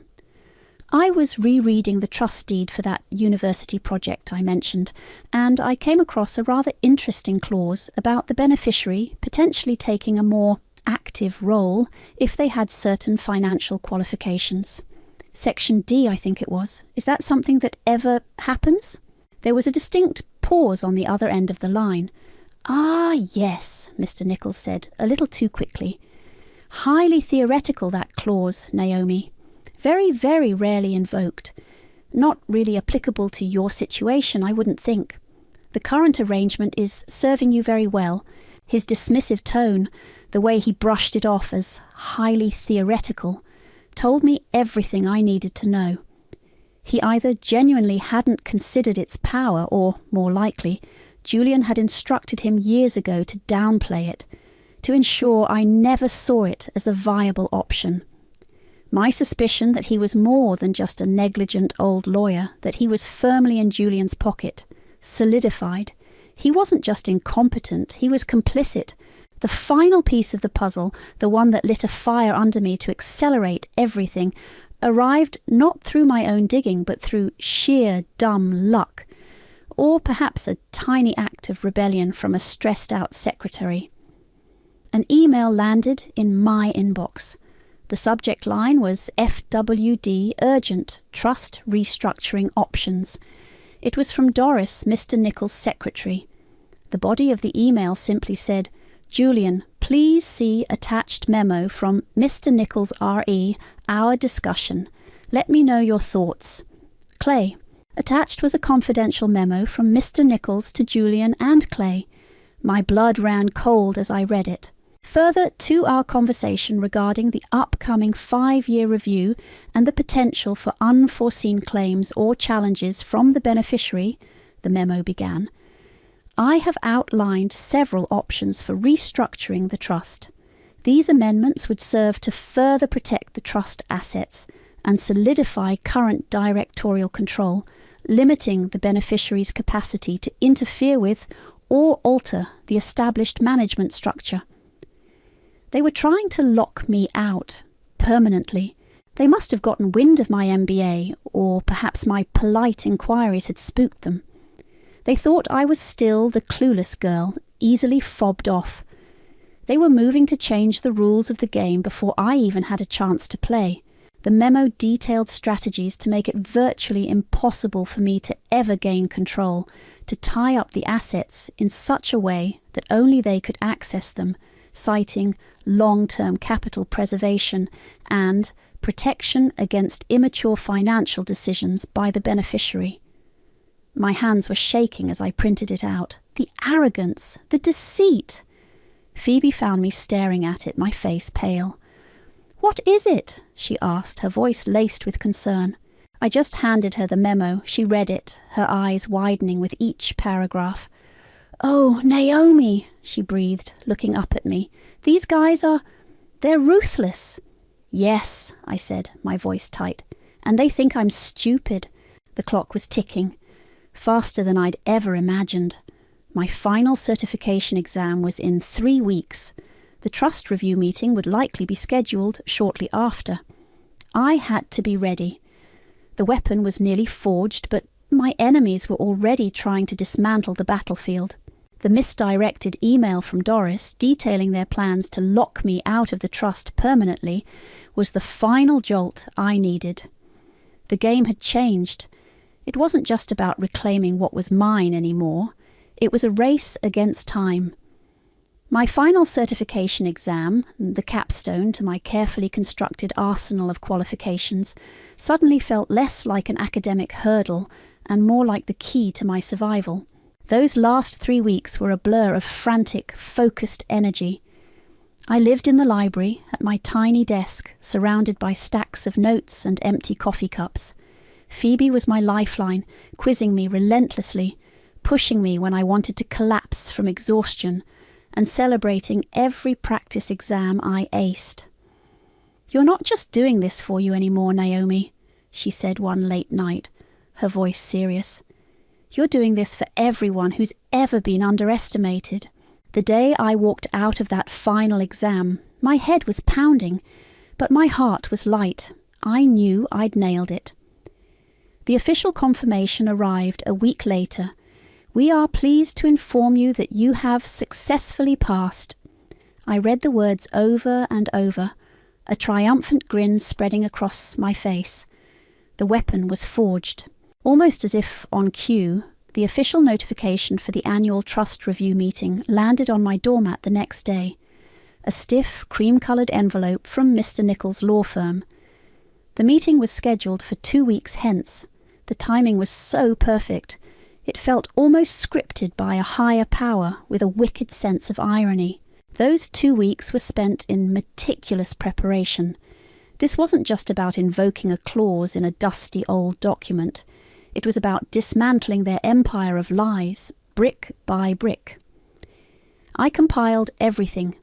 I was rereading the trust deed for that university project I mentioned, and I came across a rather interesting clause about the beneficiary potentially taking a more active role if they had certain financial qualifications. Section D, I think it was. Is that something that ever happens? There was a distinct pause on the other end of the line. Ah, yes, Mr. Nichols said, a little too quickly. Highly theoretical, that clause, Naomi. Very, very rarely invoked. Not really applicable to your situation, I wouldn't think. The current arrangement is serving you very well. His dismissive tone, the way he brushed it off as highly theoretical, told me everything I needed to know. He either genuinely hadn't considered its power, or, more likely, Julian had instructed him years ago to downplay it, to ensure I never saw it as a viable option. My suspicion that he was more than just a negligent old lawyer, that he was firmly in Julian's pocket, solidified. He wasn't just incompetent, he was complicit. The final piece of the puzzle, the one that lit a fire under me to accelerate everything, arrived not through my own digging, but through sheer dumb luck, or perhaps a tiny act of rebellion from a stressed-out secretary. An email landed in my inbox. The subject line was FWD Urgent Trust Restructuring Options. It was from Doris, Mr. Nichols' secretary. The body of the email simply said, Julian, please see attached memo from Mr. Nichols RE, our discussion. Let me know your thoughts. Clay. Attached was a confidential memo from Mr. Nichols to Julian and Clay. My blood ran cold as I read it. Further to our conversation regarding the upcoming 5-year review and the potential for unforeseen claims or challenges from the beneficiary, the memo began, I have outlined several options for restructuring the trust. These amendments would serve to further protect the trust assets and solidify current directorial control, limiting the beneficiary's capacity to interfere with or alter the established management structure. They were trying to lock me out, permanently. They must have gotten wind of my MBA, or perhaps my polite inquiries had spooked them. They thought I was still the clueless girl, easily fobbed off. They were moving to change the rules of the game before I even had a chance to play. The memo detailed strategies to make it virtually impossible for me to ever gain control, to tie up the assets in such a way that only they could access them, citing long-term capital preservation and protection against immature financial decisions by the beneficiary. My hands were shaking as I printed it out. The arrogance, the deceit! Phoebe found me staring at it, my face pale. What is it? She asked, her voice laced with concern. I just handed her the memo. She read it, her eyes widening with each paragraph. Oh, Naomi, she breathed, looking up at me. These guys they're ruthless. Yes, I said, my voice tight. And they think I'm stupid. The clock was ticking, faster than I'd ever imagined. My final certification exam was in 3 weeks. The trust review meeting would likely be scheduled shortly after. I had to be ready. The weapon was nearly forged, but my enemies were already trying to dismantle the battlefield. The misdirected email from Doris detailing their plans to lock me out of the trust permanently was the final jolt I needed. The game had changed. It wasn't just about reclaiming what was mine anymore. It was a race against time. My final certification exam, the capstone to my carefully constructed arsenal of qualifications, suddenly felt less like an academic hurdle and more like the key to my survival. Those last 3 weeks were a blur of frantic, focused energy. I lived in the library, at my tiny desk, surrounded by stacks of notes and empty coffee cups. Phoebe was my lifeline, quizzing me relentlessly, pushing me when I wanted to collapse from exhaustion, and celebrating every practice exam I aced. "You're not just doing this for you anymore, Naomi," she said one late night, her voice serious. "You're doing this for everyone who's ever been underestimated." The day I walked out of that final exam, my head was pounding, but my heart was light. I knew I'd nailed it. The official confirmation arrived a week later. "We are pleased to inform you that you have successfully passed." I read the words over and over, a triumphant grin spreading across my face. The weapon was forged. Almost as if on cue, the official notification for the annual trust review meeting landed on my doormat the next day. A stiff, cream-coloured envelope from Mr. Nichols' law firm. The meeting was scheduled for 2 weeks hence. The timing was so perfect. It felt almost scripted by a higher power with a wicked sense of irony. Those 2 weeks were spent in meticulous preparation. This wasn't just about invoking a clause in a dusty old document. It was about dismantling their empire of lies, brick by brick. I compiled everything.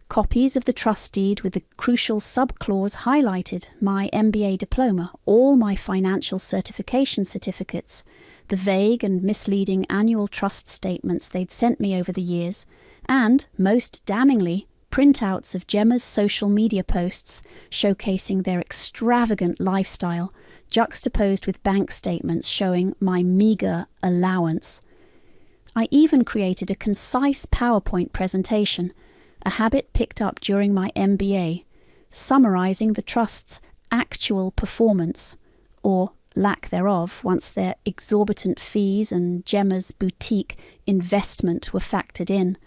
Copies of the trust deed with the crucial sub-clause highlighted, my MBA diploma, all my financial certification certificates, the vague and misleading annual trust statements they'd sent me over the years, and, most damningly, printouts of Gemma's social media posts showcasing their extravagant lifestyle, juxtaposed with bank statements showing my meagre allowance. I even created a concise PowerPoint presentation, a habit picked up during my MBA, summarising the trust's actual performance, or lack thereof once their exorbitant fees and Gemma's boutique investment were factored in,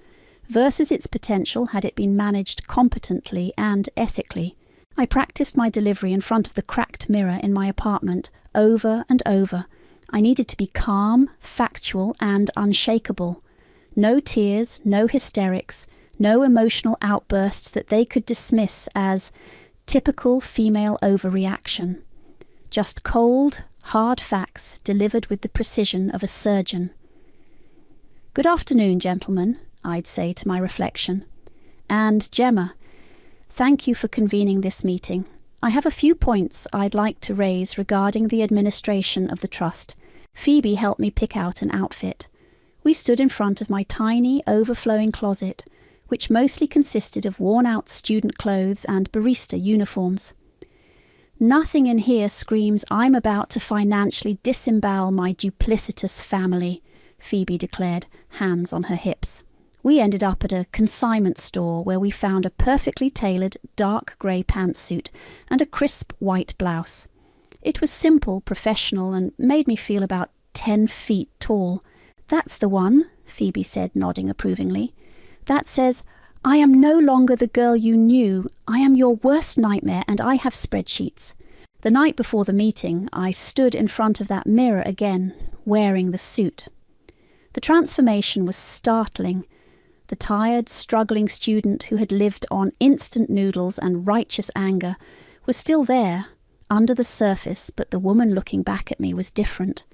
versus its potential had it been managed competently and ethically. I practiced my delivery in front of the cracked mirror in my apartment over and over. I needed to be calm, factual, and unshakable. No tears, no hysterics, no emotional outbursts that they could dismiss as typical female overreaction. Just cold, hard facts delivered with the precision of a surgeon. "Good afternoon, gentlemen," I'd say to my reflection. "And Gemma, thank you for convening this meeting. I have a few points I'd like to raise regarding the administration of the trust." Phoebe helped me pick out an outfit. We stood in front of my tiny, overflowing closet, which mostly consisted of worn-out student clothes and barista uniforms. "Nothing in here screams I'm about to financially disembowel my duplicitous family," Phoebe declared, hands on her hips. We ended up at a consignment store where we found a perfectly tailored dark grey pantsuit and a crisp white blouse. It was simple, professional, and made me feel about 10 feet tall. "That's the one," Phoebe said, nodding approvingly. "That says, 'I am no longer the girl you knew. I am your worst nightmare, and I have spreadsheets.'" The night before the meeting, I stood in front of that mirror again, wearing the suit. The transformation was startling. The tired, struggling student who had lived on instant noodles and righteous anger was still there, under the surface, but the woman looking back at me was different.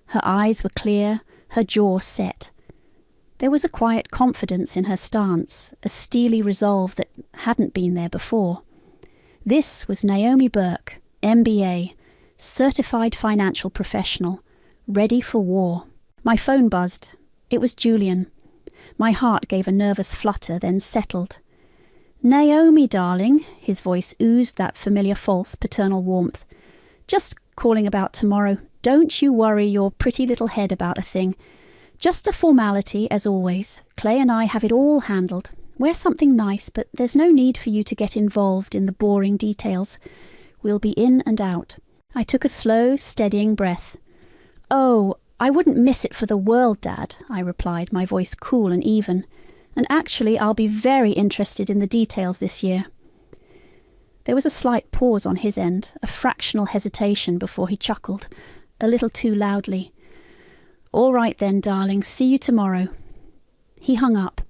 Her eyes were clear, her jaw set. There was a quiet confidence in her stance, a steely resolve that hadn't been there before. This was Naomi Burke, MBA, certified financial professional, ready for war. My phone buzzed. It was Julian. My heart gave a nervous flutter, then settled. "Naomi, darling," his voice oozed that familiar false paternal warmth. "Just calling about tomorrow. Don't you worry your pretty little head about a thing. Just a formality, as always. Clay and I have it all handled. Wear something nice, but there's no need for you to get involved in the boring details. We'll be in and out." I took a slow, steadying breath. "Oh, I wouldn't miss it for the world, Dad," I replied, my voice cool and even. "And actually, I'll be very interested in the details this year." There was a slight pause on his end, a fractional hesitation before he chuckled, a little too loudly. "All right then, darling, see you tomorrow." He hung up.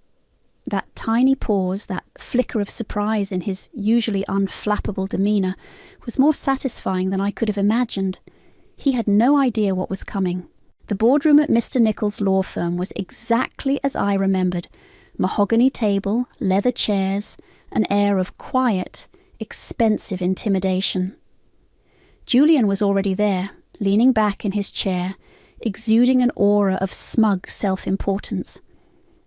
That tiny pause, that flicker of surprise in his usually unflappable demeanour, was more satisfying than I could have imagined. He had no idea what was coming. The boardroom at Mr. Nichols' law firm was exactly as I remembered. Mahogany table, leather chairs, an air of quiet, expensive intimidation. Julian was already there, leaning back in his chair, exuding an aura of smug self-importance.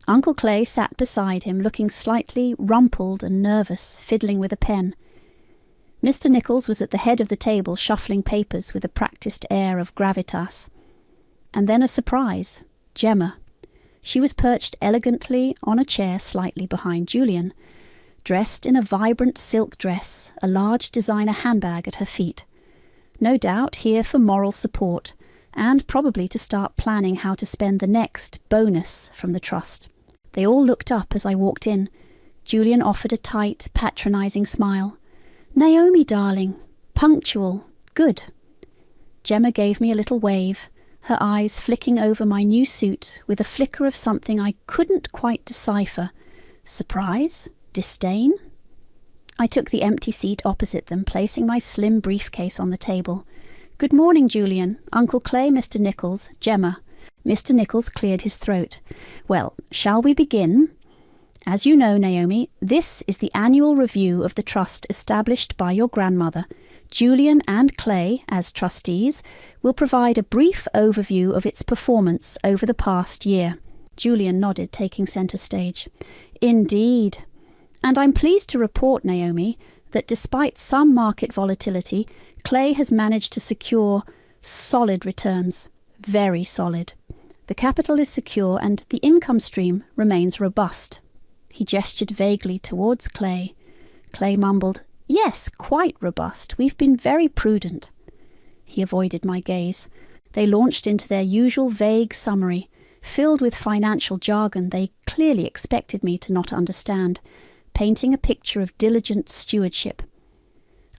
Uncle Clay sat beside him, looking slightly rumpled and nervous, fiddling with a pen. Mr. Nichols was at the head of the table, shuffling papers with a practised air of gravitas. And then a surprise. Gemma. She was perched elegantly on a chair slightly behind Julian, dressed in a vibrant silk dress, a large designer handbag at her feet. No doubt here for moral support, and probably to start planning how to spend the next bonus from the trust. They all looked up as I walked in. Julian offered a tight, patronising smile. "Naomi, darling. Punctual. Good." Gemma gave me a little wave, her eyes flicking over my new suit with a flicker of something I couldn't quite decipher. Surprise? Disdain? I took the empty seat opposite them, placing my slim briefcase on the table. "Good morning, Julian. Uncle Clay, Mr. Nichols, Gemma." Mr. Nichols cleared his throat. "Well, shall we begin? As you know, Naomi, this is the annual review of the trust established by your grandmother. Julian and Clay, as trustees, will provide a brief overview of its performance over the past year." Julian nodded, taking centre stage. "Indeed. And I'm pleased to report, Naomi, that despite some market volatility, Clay has managed to secure solid returns. Very solid. The capital is secure and the income stream remains robust." He gestured vaguely towards Clay. Clay mumbled, "Yes, quite robust. We've been very prudent." He avoided my gaze. They launched into their usual vague summary, filled with financial jargon they clearly expected me to not understand, painting a picture of diligent stewardship.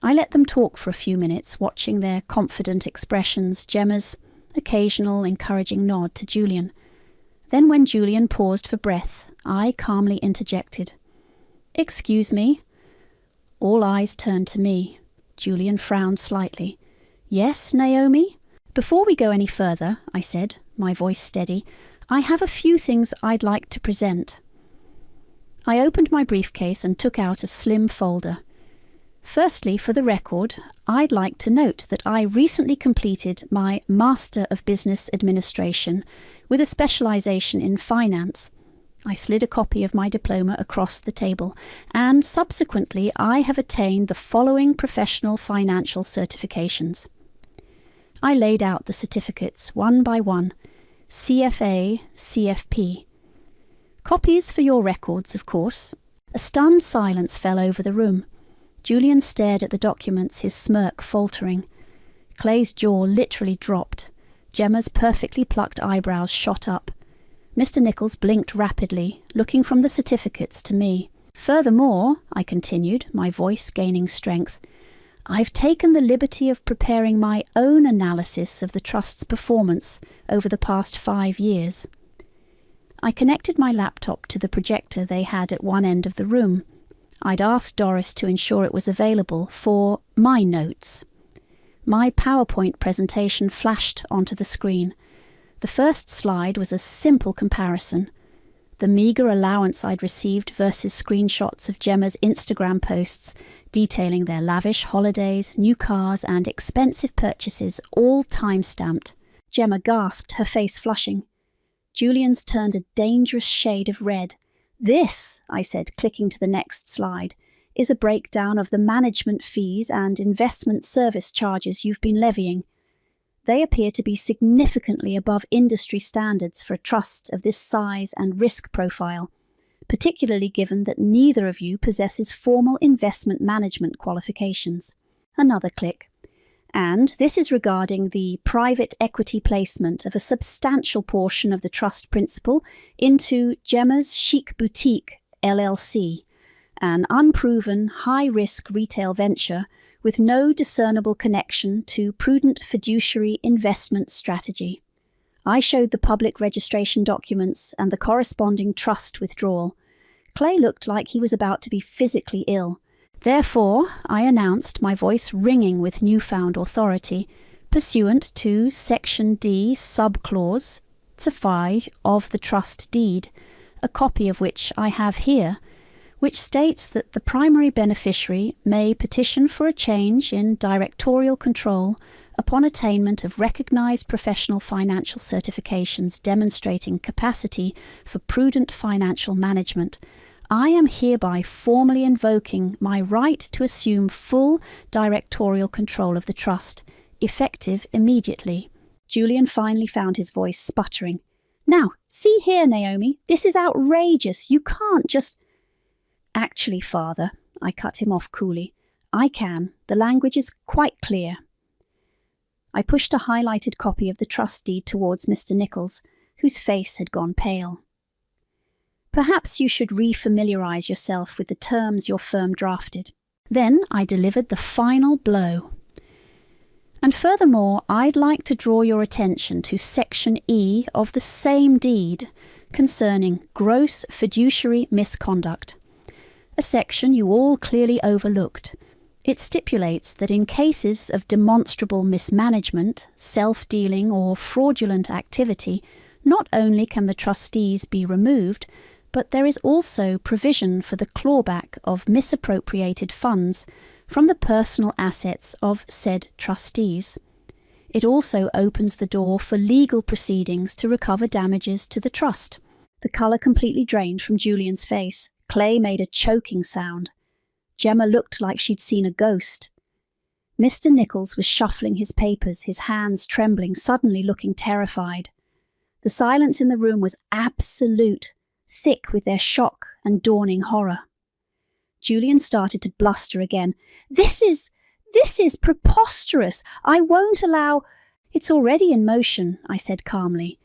I let them talk for a few minutes, watching their confident expressions, Gemma's occasional encouraging nod to Julian. Then when Julian paused for breath, I calmly interjected. "Excuse me." All eyes turned to me. Julian frowned slightly. "Yes, Naomi?" "Before we go any further," I said, my voice steady, "I have a few things I'd like to present." I opened my briefcase and took out a slim folder. Firstly, for the record, I'd like to note that I recently completed my Master of Business Administration with a specialisation in finance. I slid a copy of my diploma across the table, and subsequently I have attained the following professional financial certifications. I laid out the certificates one by one, CFA, CFP. Copies for your records, of course. A stunned silence fell over the room. Julian stared at the documents, his smirk faltering. Clay's jaw literally dropped. Gemma's perfectly plucked eyebrows shot up. Mr. Nichols blinked rapidly, looking from the certificates to me. "Furthermore," I continued, my voice gaining strength, "I've taken the liberty of preparing my own analysis of the Trust's performance over the past 5 years. I connected my laptop to the projector they had at one end of the room. I'd asked Doris to ensure it was available for my notes. My PowerPoint presentation flashed onto the screen. The first slide was a simple comparison. The meagre allowance I'd received versus screenshots of Gemma's Instagram posts detailing their lavish holidays, new cars and expensive purchases, all time-stamped. Gemma gasped, her face flushing. Julian's turned a dangerous shade of red. "This," I said, clicking to the next slide, "is a breakdown of the management fees and investment service charges you've been levying. They appear to be significantly above industry standards for a trust of this size and risk profile, particularly given that neither of you possesses formal investment management qualifications." Another click. "And this is regarding the private equity placement of a substantial portion of the trust principal into Gemma's Chic Boutique, LLC, an unproven, high-risk retail venture with no discernible connection to prudent fiduciary investment strategy." I showed the public registration documents and the corresponding trust withdrawal. Clay looked like he was about to be physically ill. "Therefore," I announced, my voice ringing with newfound authority, "pursuant to Section D, Subclause 5 of the Trust Deed, a copy of which I have here, which states that the primary beneficiary may petition for a change in directorial control upon attainment of recognized professional financial certifications demonstrating capacity for prudent financial management, I am hereby formally invoking my right to assume full directorial control of the trust, effective immediately." Julian finally found his voice sputtering. "Now, see here, Naomi, this is outrageous. You can't just—" "Actually, Father," I cut him off coolly, "I can. The language is quite clear." I pushed a highlighted copy of the trust deed towards Mr. Nichols, whose face had gone pale. "Perhaps you should re-familiarize yourself with the terms your firm drafted." Then I delivered the final blow. "And furthermore, I'd like to draw your attention to Section E of the same deed concerning gross fiduciary misconduct, a section you all clearly overlooked. It stipulates that in cases of demonstrable mismanagement, self-dealing or fraudulent activity, not only can the trustees be removed, but there is also provision for the clawback of misappropriated funds from the personal assets of said trustees. It also opens the door for legal proceedings to recover damages to the trust." The colour completely drained from Julian's face. Clay made a choking sound. Gemma looked like she'd seen a ghost. Mr. Nichols was shuffling his papers, his hands trembling, suddenly looking terrified. The silence in the room was absolute, thick with their shock and dawning horror. Julian started to bluster again. This is preposterous. I won't allow—" "It's already in motion," I said calmly.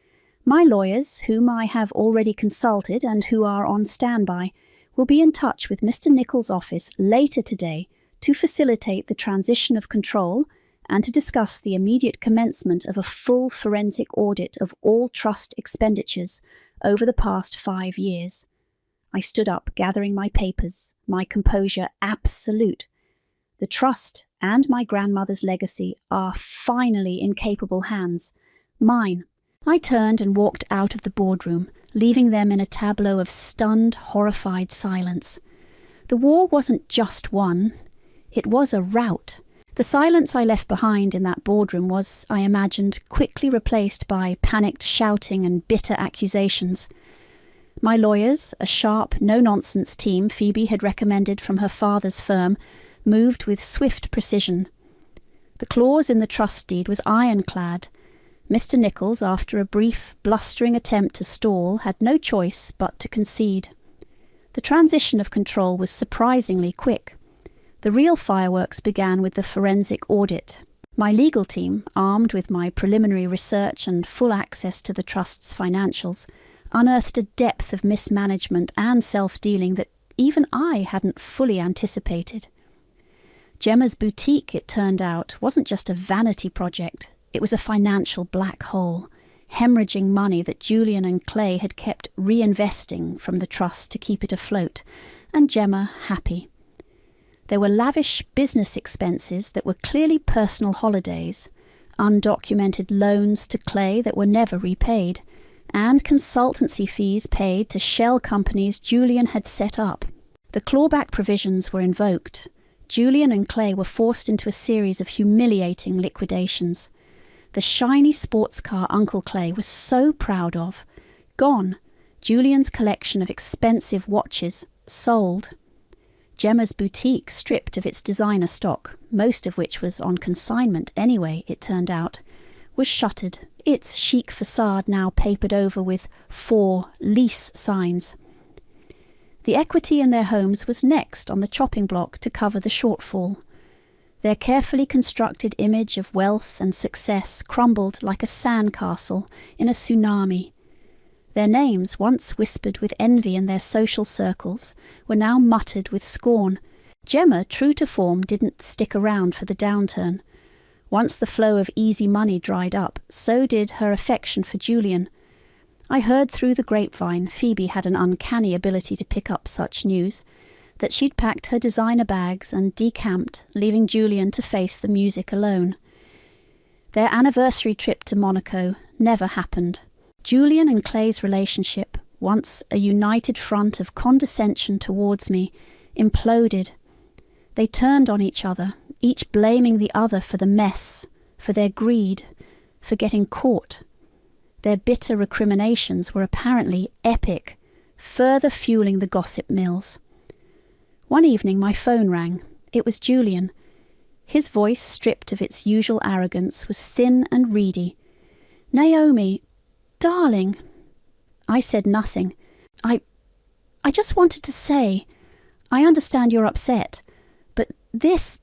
"My lawyers, whom I have already consulted and who are on standby, will be in touch with Mr. Nichols' office later today to facilitate the transition of control and to discuss the immediate commencement of a full forensic audit of all trust expenditures over the past 5 years. I stood up, gathering my papers, my composure absolute. The trust and my grandmother's legacy are finally in capable hands. Mine. I turned and walked out of the boardroom, leaving them in a tableau of stunned, horrified silence. The war wasn't just won. It was a rout. The silence I left behind in that boardroom was, I imagined, quickly replaced by panicked shouting and bitter accusations. My lawyers, a sharp, no-nonsense team Phoebe had recommended from her father's firm, moved with swift precision. The clause in the trust deed was ironclad. Mr. Nichols, after a brief, blustering attempt to stall, had no choice but to concede. The transition of control was surprisingly quick. The real fireworks began with the forensic audit. My legal team, armed with my preliminary research and full access to the trust's financials, unearthed a depth of mismanagement and self-dealing that even I hadn't fully anticipated. Gemma's boutique, it turned out, wasn't just a vanity project. It was a financial black hole, hemorrhaging money that Julian and Clay had kept reinvesting from the trust to keep it afloat, and Gemma happy. There were lavish business expenses that were clearly personal holidays, undocumented loans to Clay that were never repaid, and consultancy fees paid to shell companies Julian had set up. The clawback provisions were invoked. Julian and Clay were forced into a series of humiliating liquidations. The shiny sports car Uncle Clay was so proud of, Gone. Julian's collection of expensive watches, sold. Gemma's boutique stripped of its designer stock, most of which was on consignment anyway, it turned out, was shuttered, its chic facade now papered over with 4 lease signs. The equity in their homes was next on the chopping block to cover the shortfall. Their carefully constructed image of wealth and success crumbled like a sandcastle in a tsunami. Their names, once whispered with envy in their social circles, were now muttered with scorn. Gemma, true to form, didn't stick around for the downturn. Once the flow of easy money dried up, so did her affection for Julian. I heard through the grapevine, Phoebe had an uncanny ability to pick up such news, that she'd packed her designer bags and decamped, leaving Julian to face the music alone. Their anniversary trip to Monaco never happened. Julian and Clay's relationship, once a united front of condescension towards me, imploded. They turned on each other, each blaming the other for the mess, for their greed, for getting caught. Their bitter recriminations were apparently epic, further fueling the gossip mills. One evening my phone rang. It was Julian. His voice, stripped of its usual arrogance, was thin and reedy. "Naomi, darling." I said nothing. I just wanted to say, I understand you're upset, but this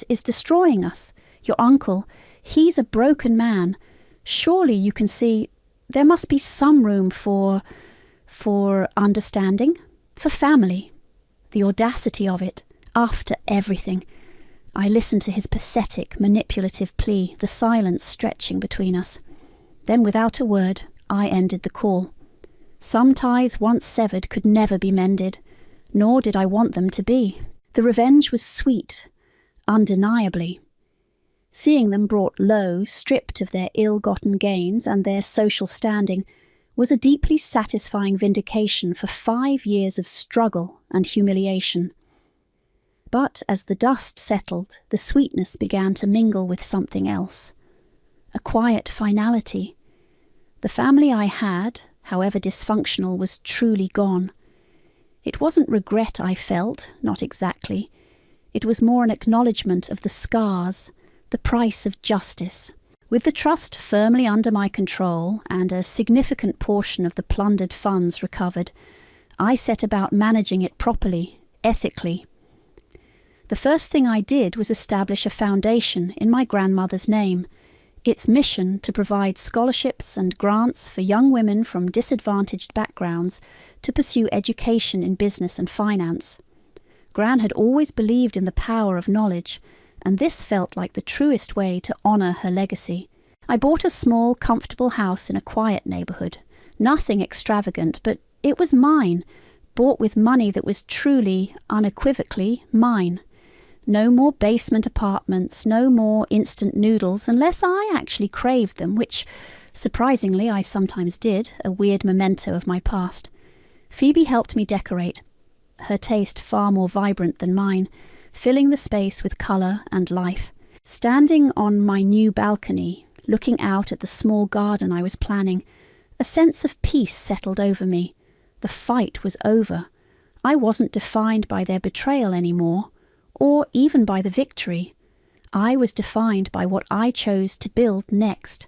is destroying us. Your uncle, he's a broken man. Surely you can see there must be some room for understanding, for family. The audacity of it, after everything. I listened to his pathetic, manipulative plea, the silence stretching between us. Then, without a word, I ended the call. Some ties once severed could never be mended, nor did I want them to be. The revenge was sweet, undeniably. Seeing them brought low, stripped of their ill-gotten gains and their social standing, was a deeply satisfying vindication for 5 years of struggle and humiliation. But as the dust settled, the sweetness began to mingle with something else. A quiet finality. The family I had, however dysfunctional, was truly gone. It wasn't regret I felt, not exactly. It was more an acknowledgement of the scars, the price of justice. With the trust firmly under my control and a significant portion of the plundered funds recovered, I set about managing it properly, ethically. The first thing I did was establish a foundation in my grandmother's name, its mission to provide scholarships and grants for young women from disadvantaged backgrounds to pursue education in business and finance. Gran had always believed in the power of knowledge, and this felt like the truest way to honour her legacy. I bought a small, comfortable house in a quiet neighbourhood. Nothing extravagant, but it was mine, bought with money that was truly, unequivocally mine. No more basement apartments, no more instant noodles, unless I actually craved them, which, surprisingly, I sometimes did, a weird memento of my past. Phoebe helped me decorate, her taste far more vibrant than mine, filling the space with colour and life. Standing on my new balcony, looking out at the small garden I was planning, a sense of peace settled over me. The fight was over. I wasn't defined by their betrayal anymore, or even by the victory. I was defined by what I chose to build next.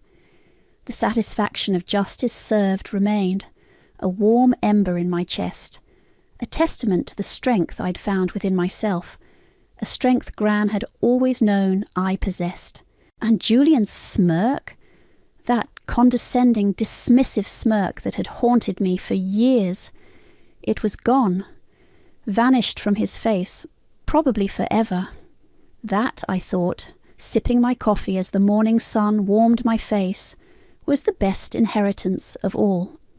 The satisfaction of justice served remained, a warm ember in my chest, a testament to the strength I'd found within myself, a strength Gran had always known I possessed. And Julian's smirk, that condescending, dismissive smirk that had haunted me for years, it was gone, vanished from his face, probably forever. That, I thought, sipping my coffee as the morning sun warmed my face, was the best inheritance of all.